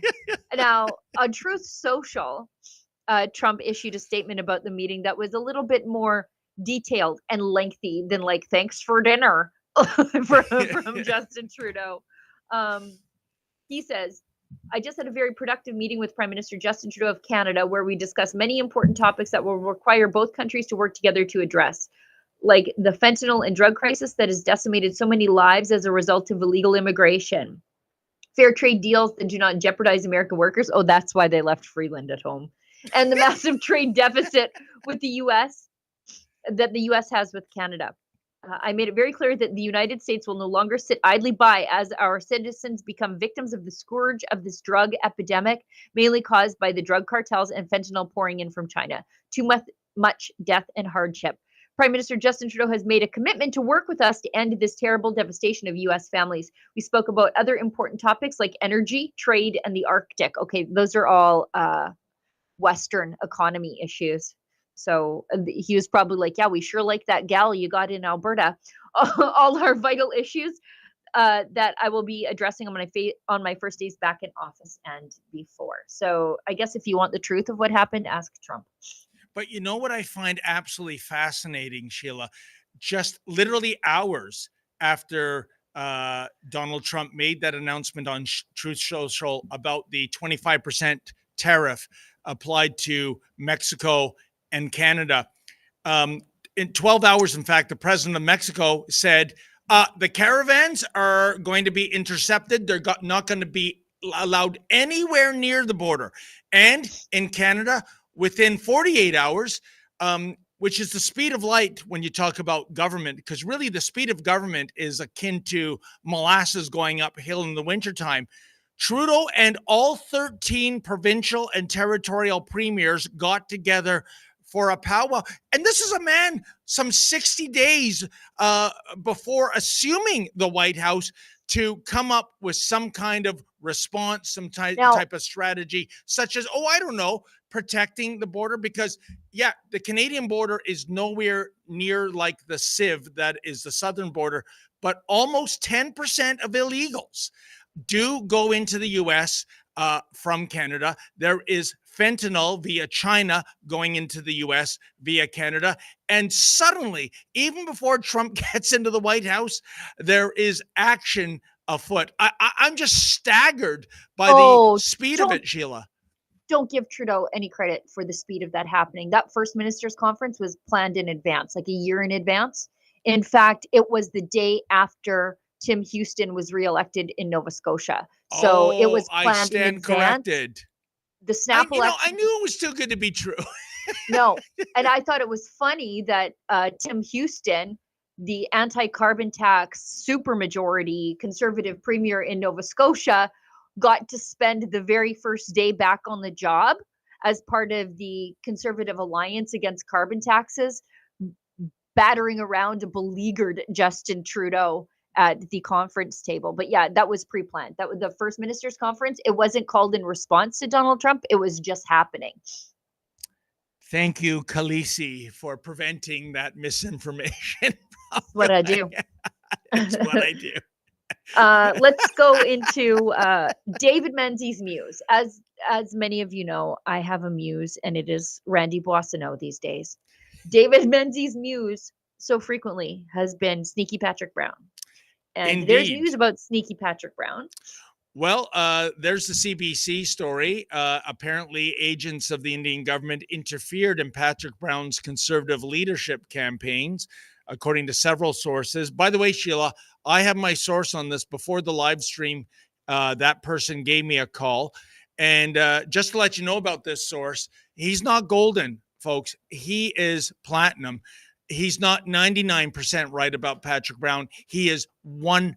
Now, on Truth Social, Trump issued a statement about the meeting that was a little bit more detailed and lengthy than like, thanks for dinner from Justin Trudeau. He says, I just had a very productive meeting with Prime Minister Justin Trudeau of Canada, where we discussed many important topics that will require both countries to work together to address, like the fentanyl and drug crisis that has decimated so many lives as a result of illegal immigration, fair trade deals that do not jeopardize American workers. Oh, that's why they left Freeland at home. And the massive trade deficit with the U.S. that the U.S. has with Canada. I made it very clear that the United States will no longer sit idly by as our citizens become victims of the scourge of this drug epidemic, mainly caused by the drug cartels and fentanyl pouring in from China. Too much death and hardship. Prime Minister Justin Trudeau has made a commitment to work with us to end this terrible devastation of U.S. families. We spoke about other important topics like energy, trade, and the Arctic. Okay, those are all Western economy issues. So he was probably like, yeah, we sure like that gal you got in Alberta. All our vital issues that I will be addressing on my first days back in office and before. So I guess if you want the truth of what happened, ask Trump. But you know what I find absolutely fascinating, Sheila? Just literally hours after Donald Trump made that announcement on Truth Social about the 25% tariff applied to Mexico and Canada. In 12 hours, in fact, the president of Mexico said, the caravans are going to be intercepted. They're not going to be allowed anywhere near the border. And in Canada, within 48 hours, which is the speed of light when you talk about government, because really the speed of government is akin to molasses going uphill in the wintertime. Trudeau and all 13 provincial and territorial premiers got together for a powwow. And this is a man some 60 days before assuming the White House to come up with some kind of response, some type of strategy, such as, protecting the border. Because, yeah, the Canadian border is nowhere near like the civ that is the southern border, but almost 10% of illegals do go into the U.S. From Canada. There is fentanyl via China going into the U.S. via Canada. And suddenly, even before Trump gets into the White House, there is action afoot. I'm just staggered by the speed of it, Sheila. don't give Trudeau any credit for the speed of that happening. That first ministers' conference was planned in advance, like a year in advance. In fact, it was the day after Tim Houston was reelected in Nova Scotia. So it was I planned in stand advance. corrected. The snap election. I knew it was too good to be true. No, and I thought it was funny that Tim Houston, the anti-carbon tax supermajority Conservative premier in Nova Scotia, got to spend the very first day back on the job as part of the Conservative Alliance Against Carbon Taxes, battering around a beleaguered Justin Trudeau at the conference table. But yeah, that was pre-planned. That was the first ministers' conference. It wasn't called in response to Donald Trump. It was just happening. Thank you, Khaleesi, for preventing that misinformation. That's what I do. That's what I do. Let's go into David Menzies' muse. As many of you know, I have a muse, and it is Randy Boissonneau these days. David Menzies' muse so frequently has been Sneaky Patrick Brown. And there's news about Sneaky Patrick Brown. Well, there's the CBC story. Apparently, agents of the Indian government interfered in Patrick Brown's Conservative leadership campaigns, according to several sources. By the way, Sheila, I have my source on this. Before the live stream, that person gave me a call. And just to let you know about this source, he's not golden, folks. He is platinum. He's not 99% right about Patrick Brown. He is 100%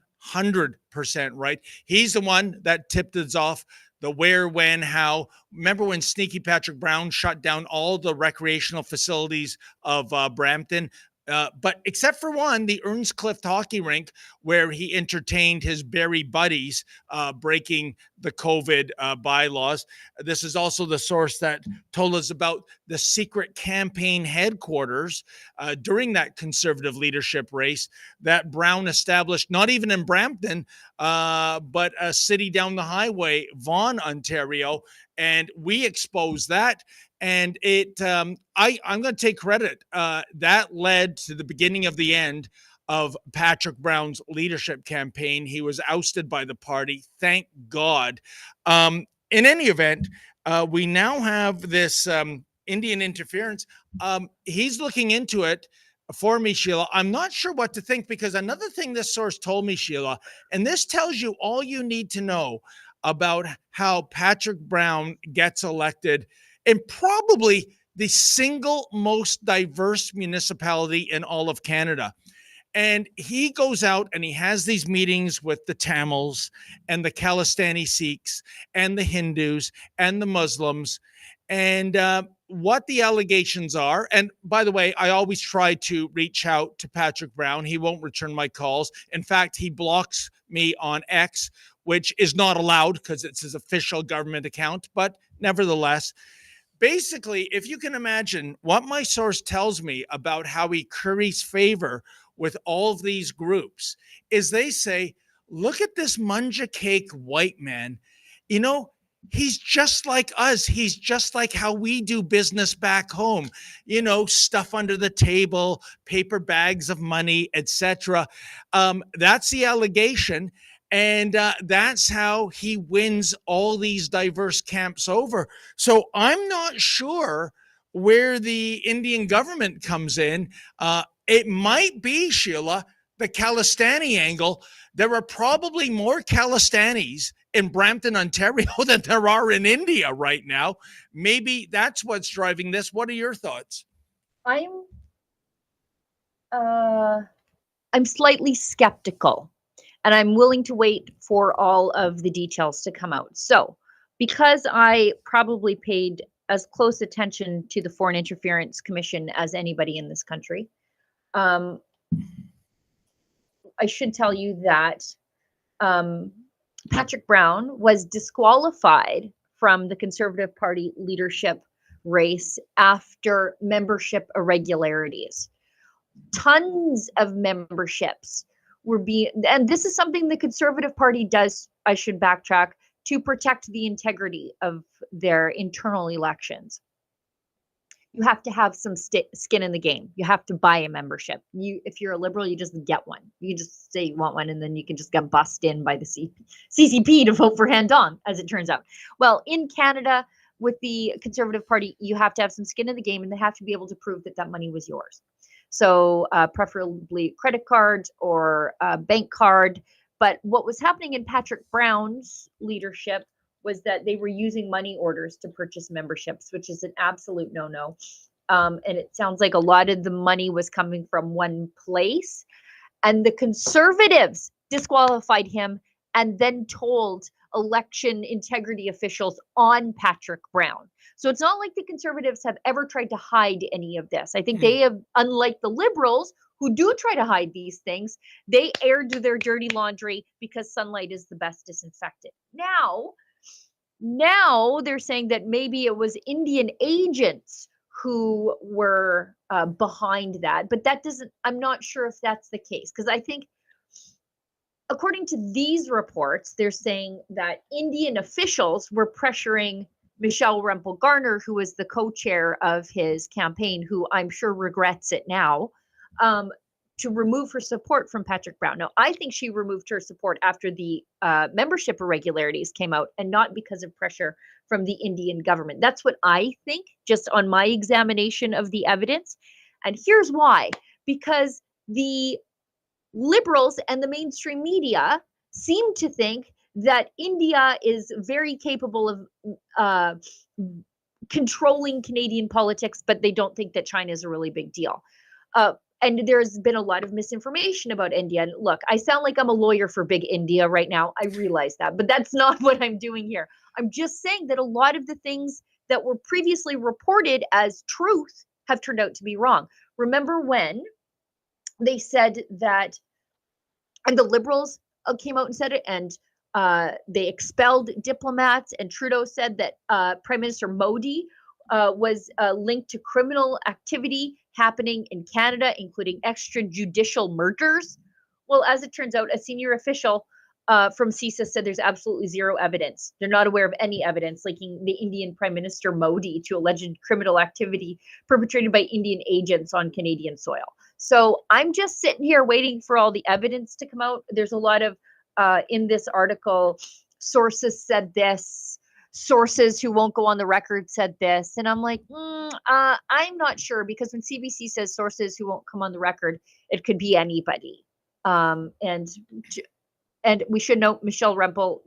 right. He's the one that tipped us off the where, when, how. Remember when Sneaky Patrick Brown shut down all the recreational facilities of Brampton? But except for one, the Earnscliffe hockey rink, where he entertained his Barrie buddies, breaking the COVID bylaws. This is also the source that told us about the secret campaign headquarters during that Conservative leadership race that Brown established, not even in Brampton, but a city down the highway, Vaughan, Ontario. And we exposed that. And I'm going to take credit. That led to the beginning of the end of Patrick Brown's leadership campaign. He was ousted by the party. Thank God. In any event, we now have this Indian interference. He's looking into it for me, Sheila. I'm not sure what to think, because another thing this source told me, Sheila, and this tells you all you need to know about how Patrick Brown gets elected in probably the single most diverse municipality in all of Canada. And he goes out and he has these meetings with the Tamils and the Khalistani Sikhs and the Hindus and the Muslims, and what the allegations are. And by the way, I always try to reach out to Patrick Brown. He won't return my calls. In fact, he blocks me on X, which is not allowed because it's his official government account. But nevertheless, basically, if you can imagine what my source tells me about how he curries favor with all of these groups, is they say, look at this munja cake white man. You know, he's just like us. He's just like how we do business back home. You know, stuff under the table, paper bags of money, etc. That's the allegation. And that's how he wins all these diverse camps over. So I'm not sure where the Indian government comes in. It might be, Sheila, the Khalistani angle. There are probably more Khalistanis in Brampton, Ontario than there are in India right now. Maybe that's what's driving this. What are your thoughts? I'm slightly skeptical. And I'm willing to wait for all of the details to come out. So, because I probably paid as close attention to the Foreign Interference Commission as anybody in this country, I should tell you that Patrick Brown was disqualified from the Conservative Party leadership race after membership irregularities. Tons of memberships were being, and this is something the Conservative Party does, I should backtrack, to protect the integrity of their internal elections. You have to have some skin in the game. You have to buy a membership. If you're a Liberal, you just get one. You just say you want one, and then you can just get bussed in by the CCP to vote for Hand On, as it turns out. Well, in Canada, with the Conservative Party, you have to have some skin in the game, and they have to be able to prove that that money was yours. So preferably credit card or bank card. But what was happening in Patrick Brown's leadership was that they were using money orders to purchase memberships, which is an absolute no-no. And it sounds like a lot of the money was coming from one place. And the Conservatives disqualified him and then told election integrity officials on Patrick Brown. So it's not like the Conservatives have ever tried to hide any of this. I think they have, unlike the Liberals, who do try to hide these things, they aired their dirty laundry because sunlight is the best disinfectant. Now they're saying that maybe it was Indian agents who were behind that, but that doesn't, I'm not sure if that's the case, because I think according to these reports, they're saying that Indian officials were pressuring Michelle Rempel-Garner, who was the co-chair of his campaign, who I'm sure regrets it now, to remove her support from Patrick Brown. Now, I think she removed her support after the membership irregularities came out and not because of pressure from the Indian government. That's what I think, just on my examination of the evidence. And here's why. Because the Liberals and the mainstream media seem to think that India is very capable of controlling Canadian politics, but they don't think that China is a really big deal. And there's been a lot of misinformation about India. And look, I sound like I'm a lawyer for big India right now. I realize that, but that's not what I'm doing here. I'm just saying that a lot of the things that were previously reported as truth have turned out to be wrong. Remember when they said that, and the Liberals came out and said it, and they expelled diplomats, and Trudeau said that Prime Minister Modi was linked to criminal activity happening in Canada, including extrajudicial murders. Well, as it turns out, a senior official from CISA said there's absolutely zero evidence. They're not aware of any evidence linking the Indian Prime Minister Modi to alleged criminal activity perpetrated by Indian agents on Canadian soil. So I'm just sitting here waiting for all the evidence to come out. There's a lot of, in this article, sources said this, sources who won't go on the record said this. And I'm like, I'm not sure, because when CBC says sources who won't come on the record, it could be anybody. And we should note Michelle Rempel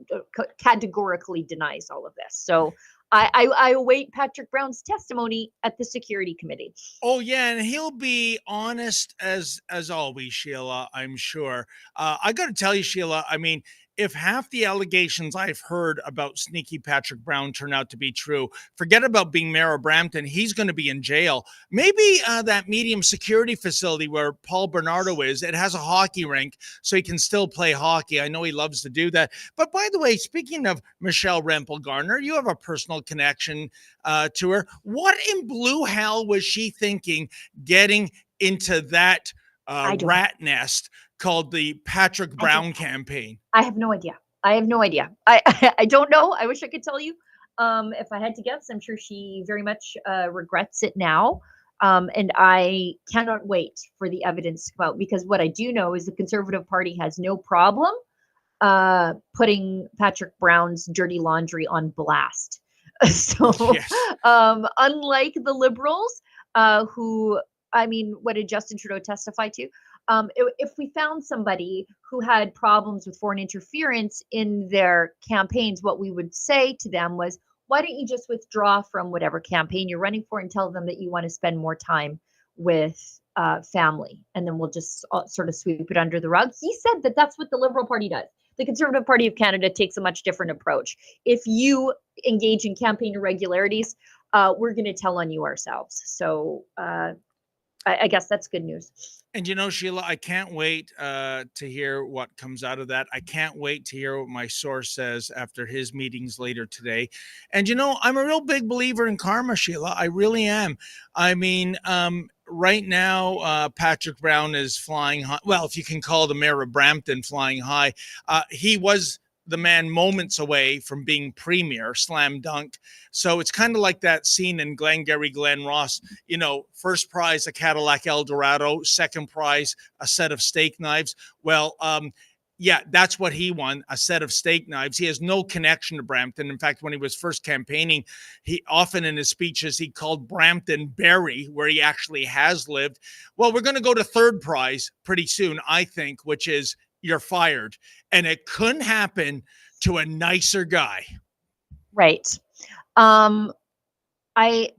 categorically denies all of this. So I await Patrick Brown's testimony at the Security Committee. Oh yeah, and he'll be honest as always, Sheila, I'm sure. I got to tell you, Sheila, I mean, if half the allegations I've heard about sneaky Patrick Brown turn out to be true, forget about being mayor of Brampton. He's going to be in jail. Maybe that medium security facility where Paul Bernardo is, it has a hockey rink, so he can still play hockey. I know he loves to do that. But by the way, speaking of Michelle Rempel-Garner, you have a personal connection to her. What in blue hell was she thinking getting into that rat nest called the Patrick Brown campaign? I have no idea. I don't know. I wish I could tell you. If I had to guess, I'm sure she very much regrets it now. And I cannot wait for the evidence to come out, because what I do know is the Conservative Party has no problem putting Patrick Brown's dirty laundry on blast. So Yes. Unlike the Liberals, who, I mean, what did Justin Trudeau testify to? If we found somebody who had problems with foreign interference in their campaigns, what we would say to them was, why don't you just withdraw from whatever campaign you're running for and tell them that you want to spend more time with family, and then we'll just sort of sweep it under the rug. He said that that's what the Liberal Party does. The Conservative Party of Canada takes a much different approach. If you engage in campaign irregularities, we're going to tell on you ourselves. So I guess that's good news. And you know, Sheila, I can't wait to hear what comes out of that. I can't wait to hear what my source says after his meetings later today. And you know, I'm a real big believer in karma, Sheila. I really am. I mean, right now, Patrick Brown is flying high. Well, if you can call the mayor of Brampton flying high. He was the man moments away from being premier, slam dunk. So it's kind of like that scene in Glengarry Glen Ross, you know, first prize, a Cadillac Eldorado, second prize, a set of steak knives. Well, Yeah, that's what he won, a set of steak knives. He has no connection to Brampton. In fact, when he was first campaigning, he often in his speeches, he called Brampton Barrie, where he actually has lived. Well, we're going to go to third prize pretty soon, I think, which is you're fired. And it couldn't happen to a nicer guy. Right. Are we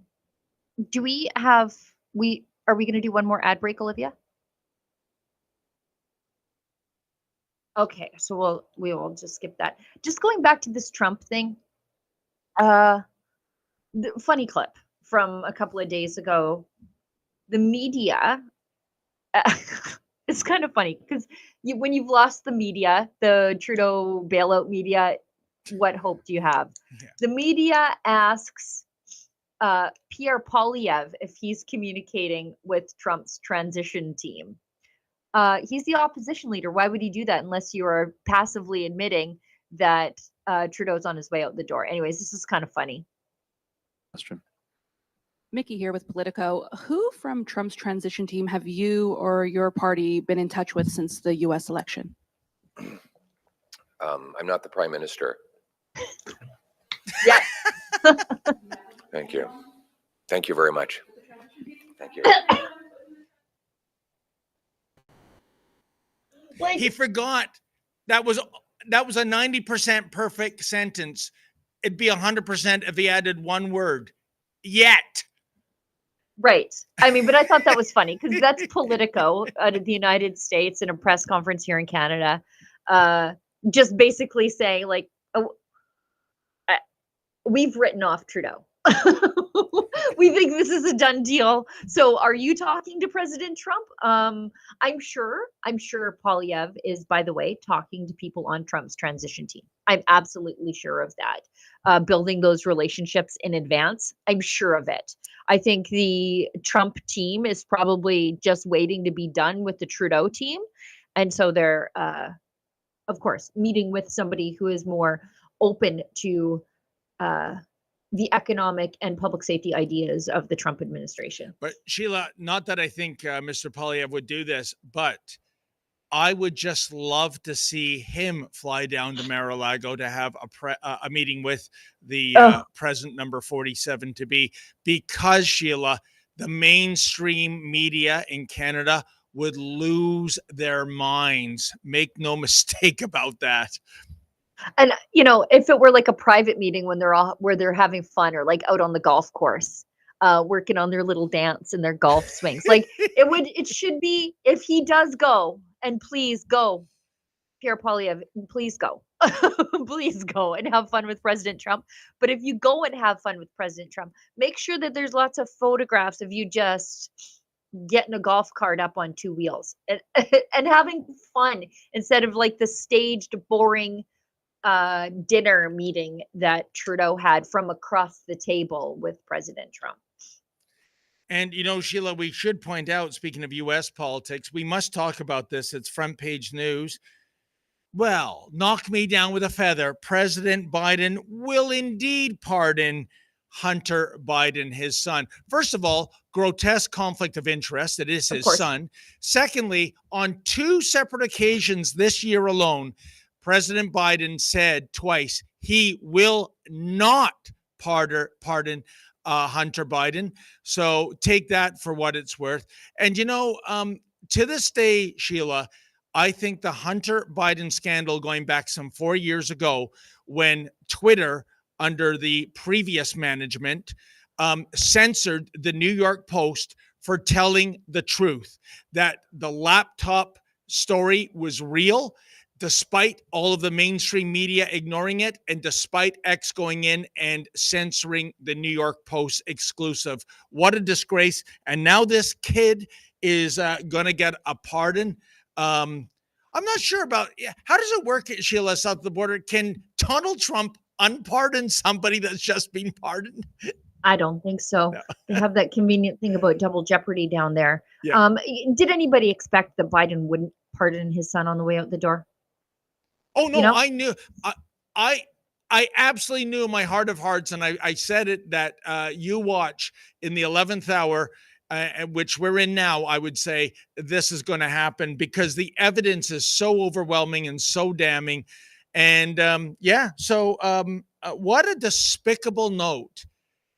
going to do one more ad break, Olivia? Okay, so we will just skip that. Just going back to this Trump thing, the funny clip from a couple of days ago. The media, it's kind of funny because when you've lost the media, the Trudeau bailout media, what hope do you have? Yeah. The media asks Pierre Poilievre if he's communicating with Trump's transition team. He's the opposition leader. Why would he do that unless you are passively admitting that Trudeau's on his way out the door? Anyways, this is kind of funny. Question. Mickey here with Politico. Who from Trump's transition team have you or your party been in touch with since the U.S. election? I'm not the prime minister. Yeah. Thank you. Thank you very much. Thank you. He forgot that was a 90% perfect sentence. It'd be 100% if he added one word. Yet. Right. I mean, but I thought that was funny because that's Politico out of the United States in a press conference here in Canada. Just basically saying like, we've written off Trudeau. We think this is a done deal. So are you talking to President Trump? I'm sure Poilievre is, by the way, talking to people on Trump's transition team. I'm absolutely sure of that. Building those relationships in advance. I'm sure of it. I think the Trump team is probably just waiting to be done with the Trudeau team. And so they're, of course, meeting with somebody who is more open to the economic and public safety ideas of the Trump administration. But Sheila, not that I think Mr. Poilievre would do this, but I would just love to see him fly down to Mar-a-Lago to have a meeting with the present number 47 to be, because Sheila, the mainstream media in Canada would lose their minds. Make no mistake about that. And if it were like a private meeting when they're having fun, or like out on the golf course, working on their little dance and their golf swings, like it should be, if he does go, and please go, Pierre Poilievre, please go, please go and have fun with President Trump. But if you go and have fun with President Trump, make sure that there's lots of photographs of you just getting a golf cart up on two wheels and having fun, instead of like the staged, boring dinner meeting that Trudeau had from across the table with President Trump. And, Sheila, we should point out, speaking of U.S. politics, we must talk about this. It's front page news. Well, knock me down with a feather. President Biden will indeed pardon Hunter Biden, his son. First of all, grotesque conflict of interest. It is his son. Secondly, on two separate occasions this year alone, President Biden said twice he will not pardon Hunter Biden. So take that for what it's worth. And, to this day, Sheila, I think the Hunter Biden scandal going back some 4 years ago, when Twitter, under the previous management, censored the New York Post for telling the truth, that the laptop story was real, despite all of the mainstream media ignoring it, and despite X going in and censoring the New York Post exclusive. What a disgrace. And now this kid is going to get a pardon. I'm not sure about, how does it work, Sheila, south of the border? Can Donald Trump unpardon somebody that's just been pardoned? I don't think so. No. They have that convenient thing about double jeopardy down there. Yeah. Did anybody expect that Biden wouldn't pardon his son on the way out the door? Oh, no, I knew. I absolutely knew in my heart of hearts, and I said it, that you watch in the 11th hour, which we're in now, I would say this is going to happen because the evidence is so overwhelming and so damning. And what a despicable note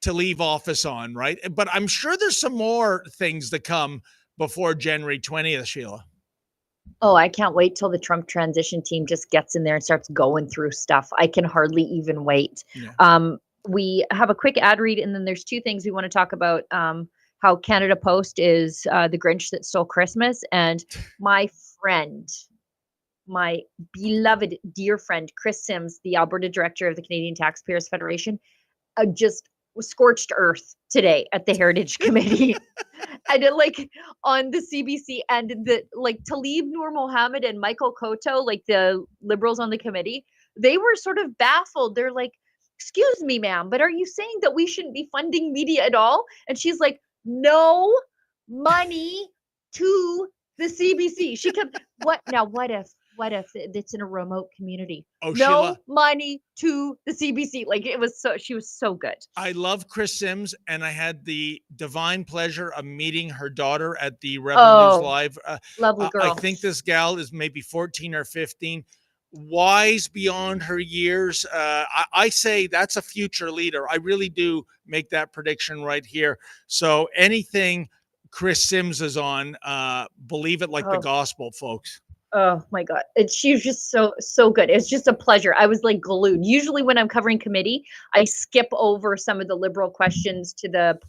to leave office on, right? But I'm sure there's some more things to come before January 20th, Sheila. Oh, I can't wait till the Trump transition team just gets in there and starts going through stuff. I can hardly even wait. Yeah. We have a quick ad read, and then there's two things we want to talk about. How Canada Post is the Grinch that stole Christmas, and my friend, my beloved dear friend, Chris Sims, the Alberta director of the Canadian Taxpayers Federation, just scorched earth today at the Heritage Committee. And like on the CBC, and the Talib Noor Mohammed and Michael Cotto, like the Liberals on the committee, they were sort of baffled. They're like, "Excuse me, ma'am, but are you saying that we shouldn't be funding media at all?" And she's like, "No money to the CBC." She kept, what if it's in a remote community? Oh, No Sheila, money to the CBC. Like, she was so good. I love Chris Sims, and I had the divine pleasure of meeting her daughter at the Rebel News Live. Lovely girl. I think this gal is maybe 14 or 15, wise beyond her years. I say that's a future leader. I really do make that prediction right here. So anything Chris Sims is on, believe it like the gospel, folks. Oh my God. She was just so good. It's just a pleasure. I was like glued. Usually when I'm covering committee, I skip over some of the Liberal questions to the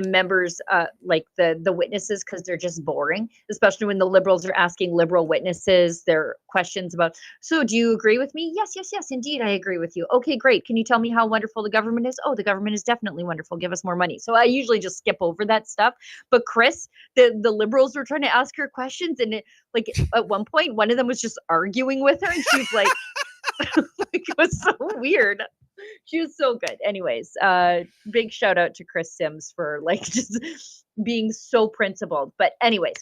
members, like the witnesses, because they're just boring, especially when the Liberals are asking Liberal witnesses their questions about, so do you agree with me? Yes, indeed, I agree with you. Okay, great. Can you tell me how wonderful the government is? Oh, the government is definitely wonderful. Give us more money. So I usually just skip over that stuff. But Chris, the Liberals were trying to ask her questions, and at one point, one of them was just arguing with her, and she was like, it was so weird. She was so good. Anyways, big shout out to Chris Sims for just being so principled. But anyways,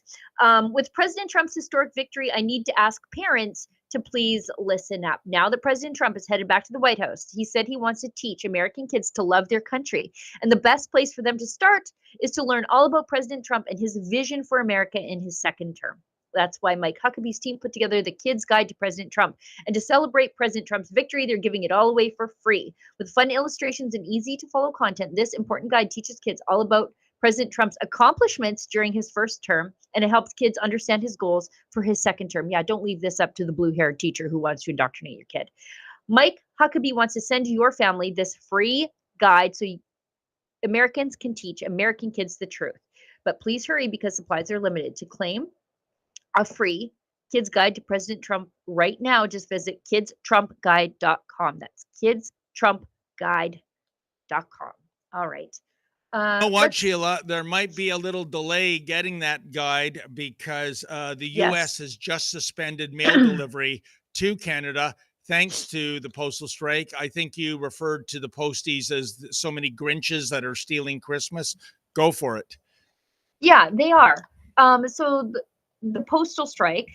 with President Trump's historic victory, I need to ask parents to please listen up. Now that President Trump is headed back to the White House, he said he wants to teach American kids to love their country. And the best place for them to start is to learn all about President Trump and his vision for America in his second term. That's why Mike Huckabee's team put together the Kids Guide to President Trump. And to celebrate President Trump's victory, they're giving it all away for free. With fun illustrations and easy to follow content, this important guide teaches kids all about President Trump's accomplishments during his first term, and it helps kids understand his goals for his second term. Yeah, don't leave this up to the blue-haired teacher who wants to indoctrinate your kid. Mike Huckabee wants to send your family this free guide so Americans can teach American kids the truth. But please hurry because supplies are limited. To claim a free Kids Guide to President Trump right now, just visit kidstrumpguide.com. That's kidstrumpguide.com. All right. You know what, Sheila? There might be a little delay getting that guide because the U.S. has just suspended mail delivery to Canada thanks to the postal strike. I think you referred to the posties as so many Grinches that are stealing Christmas. Go for it. Yeah, they are. So the postal strike,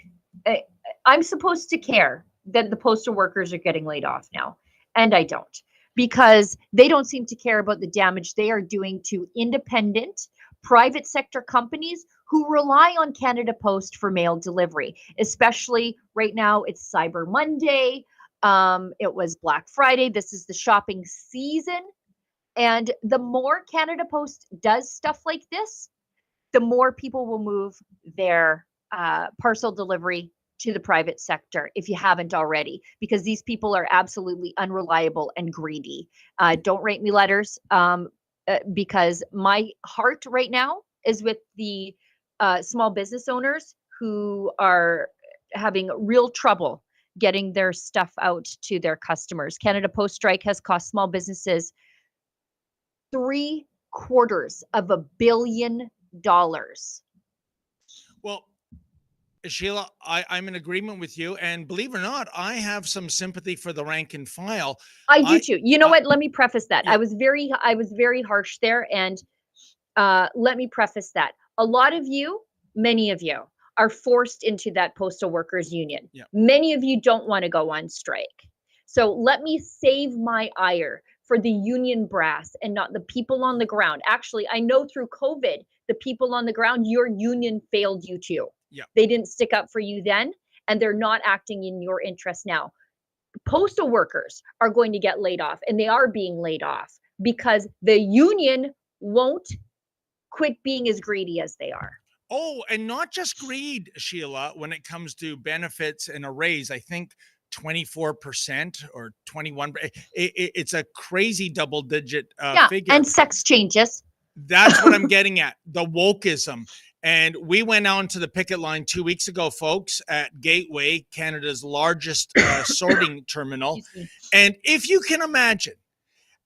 I'm supposed to care that the postal workers are getting laid off now, and I don't, because they don't seem to care about the damage they are doing to independent private sector companies who rely on Canada Post for mail delivery. Especially right now, it's Cyber Monday. It was Black Friday. This is the shopping season. And the more Canada Post does stuff like this, the more people will move their parcel delivery to the private sector, if you haven't already, because these people are absolutely unreliable and greedy. Don't write me letters, because my heart right now is with the small business owners who are having real trouble getting their stuff out to their customers. Canada Post strike has cost small businesses $750 million. Well, Sheila, I'm in agreement with you. And believe it or not, I have some sympathy for the rank and file. I do too. You know what? Let me preface that. Yeah. I was very harsh there. And let me preface that. A lot of you, many of you, are forced into that postal workers union. Yeah. Many of you don't want to go on strike. So let me save my ire for the union brass and not the people on the ground. Actually, I know through COVID, the people on the ground, your union failed you too. Yeah. They didn't stick up for you then, and they're not acting in your interest now. Postal workers are going to get laid off, and they are being laid off because the union won't quit being as greedy as they are. Oh, and not just greed, Sheila, when it comes to benefits and a raise. I think 24% or 21. It's a crazy double-digit figure. And sex changes. That's what I'm getting at, the wokeism. And we went on to the picket line 2 weeks ago, folks, at Gateway, Canada's largest sorting terminal. And if you can imagine,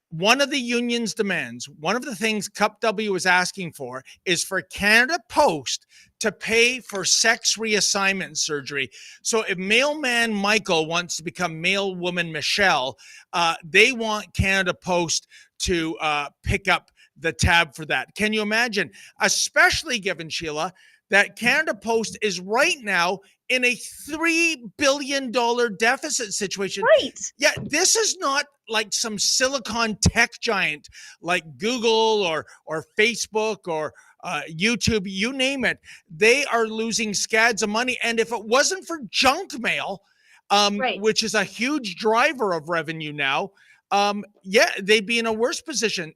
one of the union's demands, one of the things Cup W is asking for is for Canada Post to pay for sex reassignment surgery. So if mailman Michael wants to become mailwoman Michelle, they want Canada Post to pick up the tab for that. Can you imagine? Especially given, Sheila, that Canada Post is right now in a $3 billion deficit situation. Right. Yeah, this is not like some silicon tech giant like Google or Facebook or YouTube, you name it. They are losing scads of money. And if it wasn't for junk mail, which is a huge driver of revenue now, they'd be in a worse position.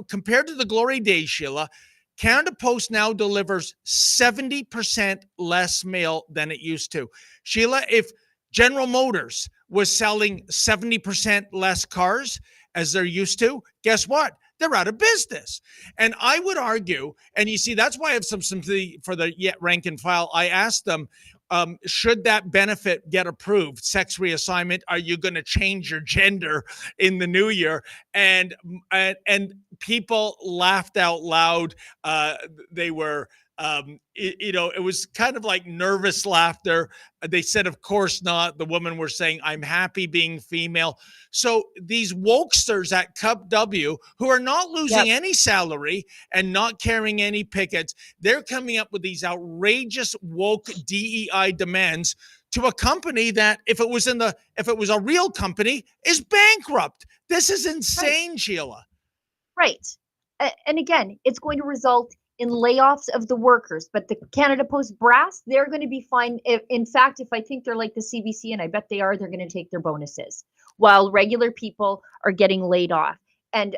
Compared to the glory days, Sheila, Canada Post now delivers 70% less mail than it used to. Sheila, if General Motors was selling 70% less cars as they're used to, guess what? They're out of business. And I would argue, and you see, that's why I have some sympathy for the rank and file. I asked them, should that benefit get approved, sex reassignment, are you going to change your gender in the new year? And people laughed out loud. They were, it was kind of like nervous laughter. They said, of course not. The women were saying, I'm happy being female. So these wokesters at Cup W, who are not losing any salary and not carrying any pickets, they're coming up with these outrageous woke DEI demands to a company that, if it was a real company, is bankrupt. This is insane, Sheila. Right. And again, it's going to result in layoffs of the workers, but the Canada Post brass, they're going to be fine. In fact, if I think they're like the CBC, and I bet they are, they're going to take their bonuses, while regular people are getting laid off. And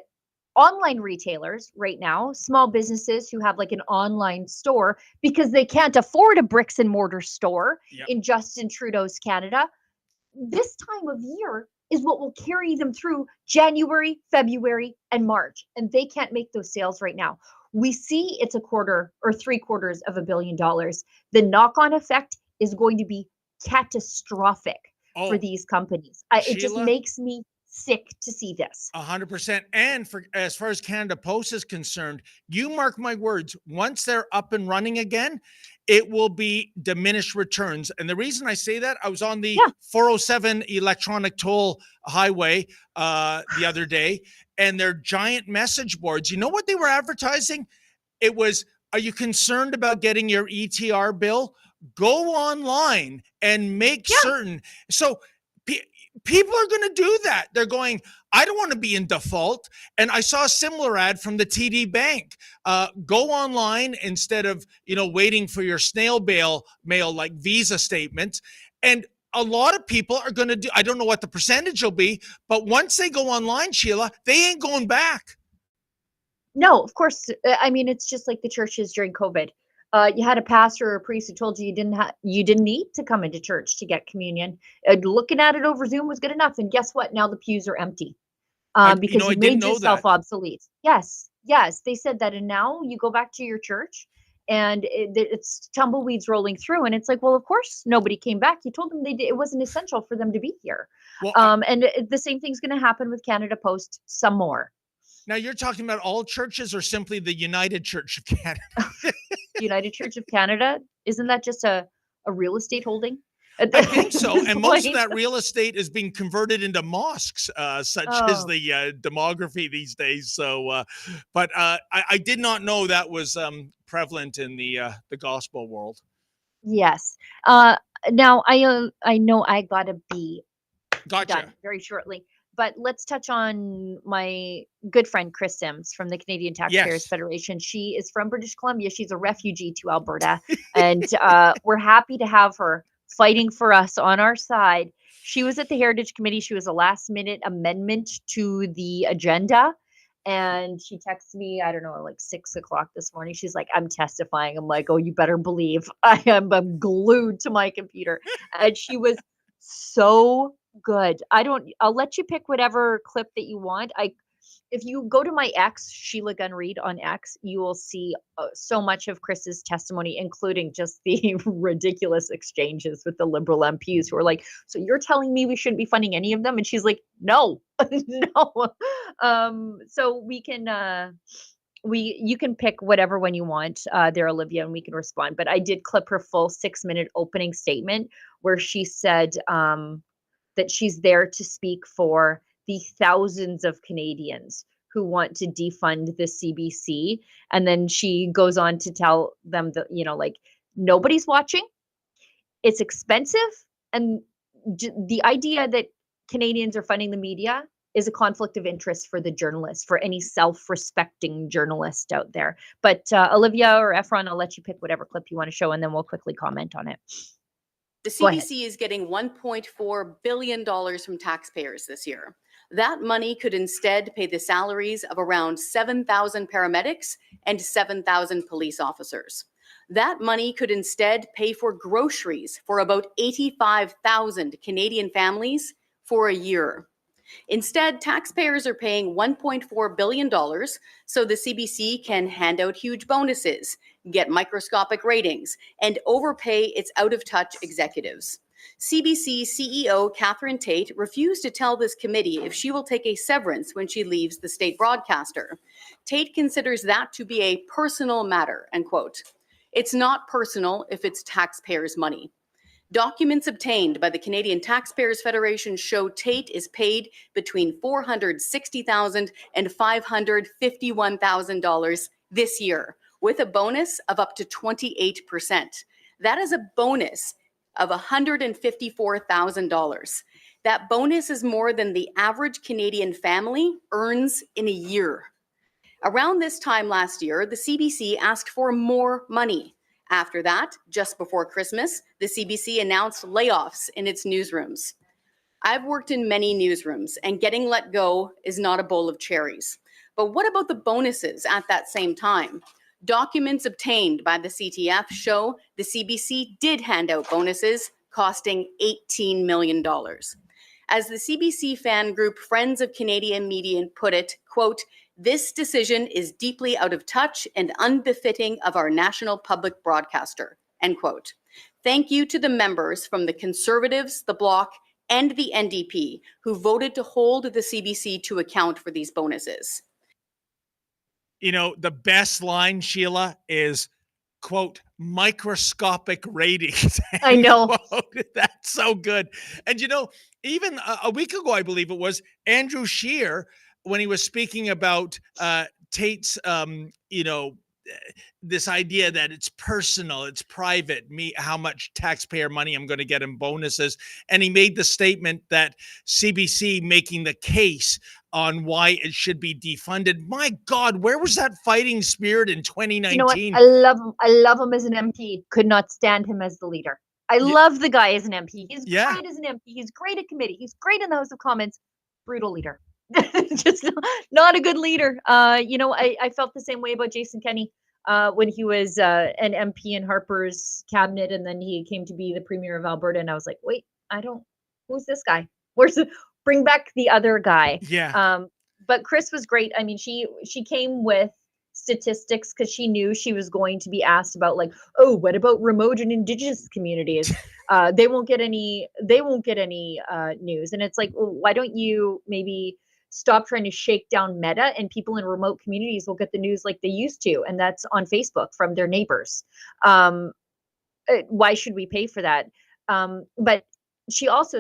online retailers right now, small businesses who have like an online store because they can't afford a bricks and mortar store in Justin Trudeau's Canada, this time of year is what will carry them through January, February, and March. And they can't make those sales right now. We see it's a quarter or $750 million. The knock-on effect is going to be catastrophic for these companies. It just makes me sick to see this. 100%. And as far as Canada Post is concerned, you mark my words, once they're up and running again, it will be diminished returns. And the reason I say that, I was on the 407 electronic toll highway the other day, and their giant message boards, you know what they were advertising? It was, are you concerned about getting your ETR bill? Go online and make certain. So people are going to do that. They're going, I don't want to be in default. And I saw a similar ad from the TD Bank. Go online instead of, waiting for your snail mail like Visa statements. And a lot of people are going to do, I don't know what the percentage will be, but once they go online, Sheila, they ain't going back. No, of course. I mean, it's just like the churches during COVID. You had a pastor or a priest who told you you didn't need to come into church to get communion. Looking at it over Zoom was good enough. And guess what? Now the pews are empty because you made yourself obsolete. Yes. They said that. And now you go back to your church and it's tumbleweeds rolling through. And it's like, well, of course, nobody came back. You told them it wasn't essential for them to be here. Well, and the same thing's going to happen with Canada Post some more. Now, you're talking about all churches or simply the United Church of Canada? United Church of Canada? Isn't that just a real estate holding? I think so. And most of that real estate is being converted into mosques, such as the demography these days. So, but I did not know that was prevalent in the gospel world. Yes. Now, I know I got to be done very shortly. But let's touch on my good friend Chris Sims from the Canadian Taxpayers Yes. Federation. She is from British Columbia. She's a refugee to Alberta, and we're happy to have her fighting for us on our side. She was at the Heritage Committee. She was a last-minute amendment to the agenda. And she texted me, I don't know, like 6 o'clock this morning. She's like, I'm testifying. I'm like, oh, you better believe I'm glued to my computer. And she was so good. I'll let you pick whatever clip that you want. If you go to my ex, Sheila Gunn Reid on X, you will see so much of Chris's testimony, including just the ridiculous exchanges with the Liberal MPs who are like, so you're telling me we shouldn't be funding any of them? And she's like, no, no. So we can, you can pick whatever one you want there, Olivia, and we can respond. But I did clip her full 6-minute opening statement where she said that she's there to speak for the thousands of Canadians who want to defund the CBC. And then she goes on to tell them that, like, nobody's watching. It's expensive. And the idea that Canadians are funding the media is a conflict of interest for the journalist, for any self-respecting journalist out there. But Olivia or Efron, I'll let you pick whatever clip you want to show, and then we'll quickly comment on it. The CBC is getting $1.4 billion from taxpayers this year. That money could instead pay the salaries of around 7,000 paramedics and 7,000 police officers. That money could instead pay for groceries for about 85,000 Canadian families for a year. Instead, taxpayers are paying $1.4 billion so the CBC can hand out huge bonuses, get microscopic ratings, and overpay its out-of-touch executives. CBC CEO Catherine Tate refused to tell this committee if she will take a severance when she leaves the state broadcaster. Tate considers that to be a personal matter, and quote, "It's not personal if it's taxpayers' money." Documents obtained by the Canadian Taxpayers Federation show Tate is paid between $460,000 and $551,000 this year, with a bonus of up to 28%. That is a bonus of $154,000. That bonus is more than the average Canadian family earns in a year. Around this time last year, the CBC asked for more money. After that, just before Christmas, the CBC announced layoffs in its newsrooms. I've worked in many newsrooms, and getting let go is not a bowl of cherries. But what about the bonuses at that same time? Documents obtained by the CTF show the CBC did hand out bonuses costing $18 million. As the CBC fan group Friends of Canadian Media put it, quote, "This decision is deeply out of touch and unbefitting of our national public broadcaster," end quote. Thank you to the members from the Conservatives, the Bloc, and the NDP who voted to hold the CBC to account for these bonuses. The best line, Sheila, is, quote, "microscopic ratings." I know. Quote. That's so good. And, even a week ago, I believe it was, Andrew Scheer, when he was speaking about Tate's, this idea that it's personal, it's private, how much taxpayer money I'm going to get in bonuses. And he made the statement that CBC making the case on why it should be defunded. My God, where was that fighting spirit in 2019? You know what? I love him as an MP. Could not stand him as the leader. I love the guy as an MP. He's great as an MP. He's great at committee. He's great in the House of Commons. Brutal leader. Just not a good leader. I felt the same way about Jason Kenney when he was an MP in Harper's cabinet, and then he came to be the Premier of Alberta. And I was like, wait, who's this guy? Bring back the other guy. Yeah. But Chris was great. I mean, she came with statistics because she knew she was going to be asked about, like, oh, what about remote and Indigenous communities? They won't get any news. And it's like, well, why don't you maybe stop trying to shake down Meta, and people in remote communities will get the news like they used to, and that's on Facebook from their neighbors. Why should we pay for that? But she also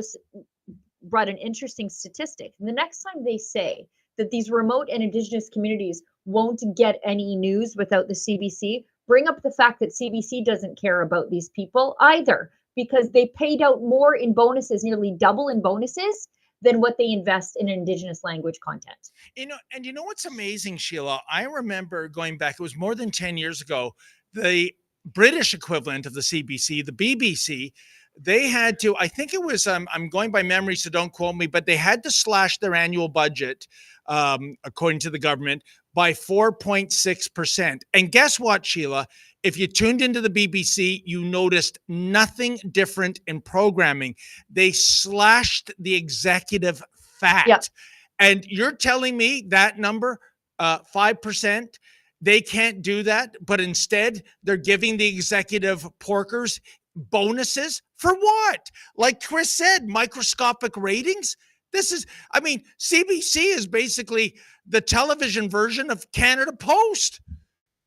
brought an interesting statistic. The next time they say that these remote and Indigenous communities won't get any news without the CBC, bring up the fact that CBC doesn't care about these people either, because they paid out more in bonuses, nearly double in bonuses, than what they invest in Indigenous language content. And you know what's amazing, Sheila? I remember going back, it was more than 10 years ago, the British equivalent of the CBC, the BBC, they had to, I think it was, I'm going by memory, so don't quote me, but they had to slash their annual budget, according to the government, by 4.6%. And guess what, Sheila? If you tuned into the BBC, you noticed nothing different in programming. They slashed the executive fat. Yep. And you're telling me that number, 5%, they can't do that, but instead they're giving the executive porkers bonuses for what? Like Chris said, microscopic ratings. This is, I mean, CBC is basically the television version of Canada Post.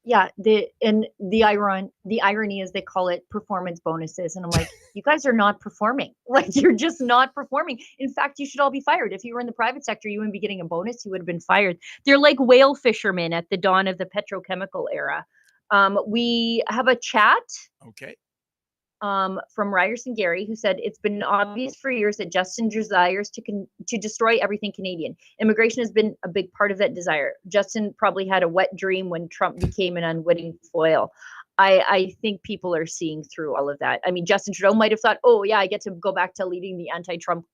Yeah, the irony is they call it performance bonuses, and I'm like, you guys are not performing. Like, you're just not performing. In fact, you should all be fired. If you were in the private sector, you wouldn't be getting a bonus. You would have been fired. They're like whale fishermen at the dawn of the petrochemical era. We have a chat. Okay. From Ryerson Gary, who said it's been obvious for years that Justin desires to destroy everything Canadian. Immigration has been a big part of that desire. Justin probably had a wet dream when Trump became an unwitting foil. I think people are seeing through all of that. I mean, Justin Trudeau might have thought, oh yeah, I get to go back to leading the anti-Trump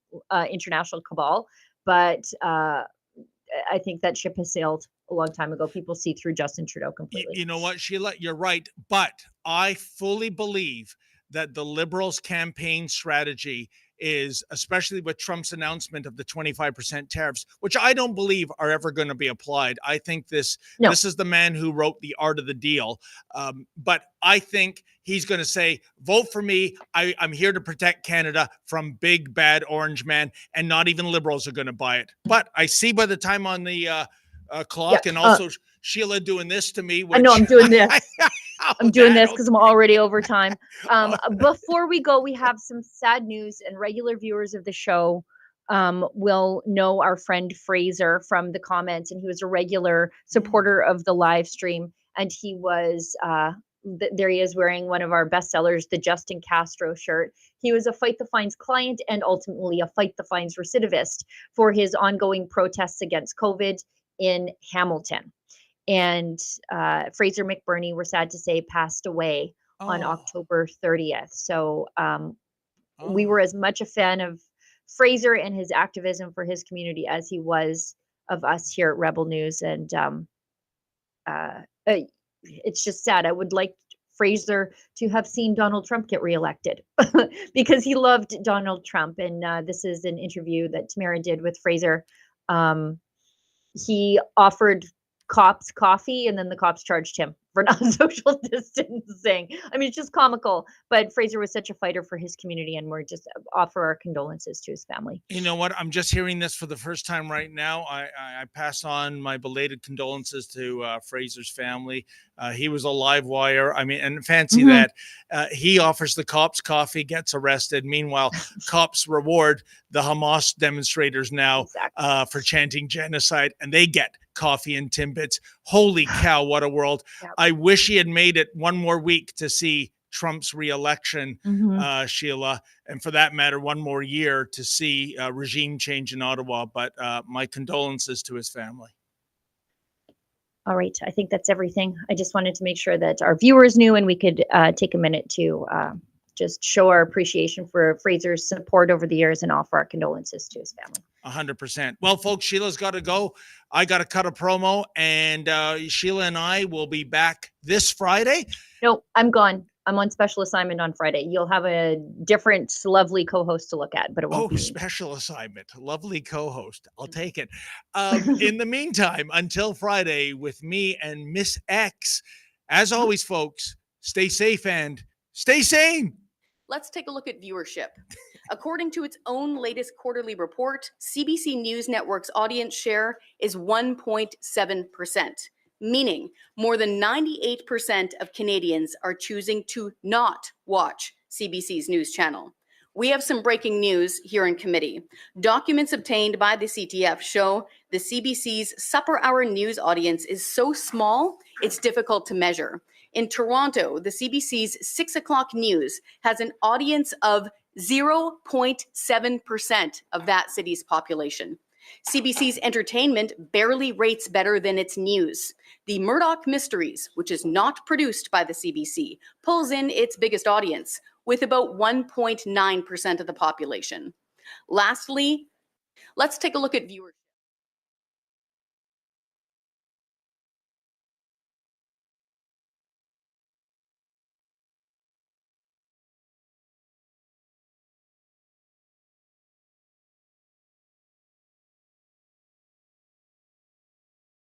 international cabal, but I think that ship has sailed a long time ago. People see through Justin Trudeau completely. You know what, Sheila, you're right, but I fully believe that the Liberals' campaign strategy is, especially with Trump's announcement of the 25% tariffs, which I don't believe are ever going to be applied. I think this is the man who wrote The Art of the Deal. But I think he's going to say, vote for me. I'm here to protect Canada from big, bad orange man, and not even Liberals are going to buy it. But I see by the time on the clock, and also Sheila doing this to me. I know I'm doing this. I'm doing this because I'm already over time. Before we go, we have some sad news, and regular viewers of the show will know our friend Fraser from the comments, and he was a regular supporter of the live stream, and he was there he is wearing one of our bestsellers, the Justin Castro shirt. He was a Fight the Fines client and ultimately a Fight the Fines recidivist for his ongoing protests against COVID in Hamilton. And Fraser McBurney, we're sad to say, passed away on October 30th. So we were as much a fan of Fraser and his activism for his community as he was of us here at Rebel News. And it's just sad. I would like Fraser to have seen Donald Trump get reelected because he loved Donald Trump. And this is an interview that Tamara did with Fraser. He offered cops coffee, and then the cops charged him for not social distancing. I mean, it's just comical, but Fraser was such a fighter for his community, and we're just offer our condolences to his family. You know what? I'm just hearing this for the first time right now. I pass on my belated condolences to Fraser's family. He was a live wire. I mean, and fancy that. He offers the cops coffee, gets arrested. Meanwhile, cops reward the Hamas demonstrators now for chanting genocide, and they get coffee and Timbits. Holy cow, what a world. Yep. I wish he had made it one more week to see Trump's reelection, Sheila, and for that matter, one more year to see regime change in Ottawa. But my condolences to his family. All right. I think that's everything. I just wanted to make sure that our viewers knew, and we could take a minute to just show our appreciation for Fraser's support over the years and offer our condolences to his family. 100%. Well, folks, Sheila's got to go. I got to cut a promo, and Sheila and I will be back this Friday. No, I'm gone. I'm on special assignment on Friday. You'll have a different lovely co-host to look at, but it won't be me. Special assignment. Lovely co-host. I'll take it. In the meantime, until Friday with me and Miss X, as always, folks, stay safe and stay sane. Let's take a look at viewership. According to its own latest quarterly report, CBC News Network's audience share is 1.7%, meaning more than 98% of Canadians are choosing to not watch CBC's news channel. We have some breaking news here in committee. Documents obtained by the CTF show the CBC's Supper Hour news audience is so small, it's difficult to measure. In Toronto, the CBC's 6 o'clock news has an audience of 0.7% of that city's population. CBC's entertainment barely rates better than its news. The Murdoch Mysteries, which is not produced by the CBC, pulls in its biggest audience with about 1.9% of the population. Lastly, let's take a look at viewership.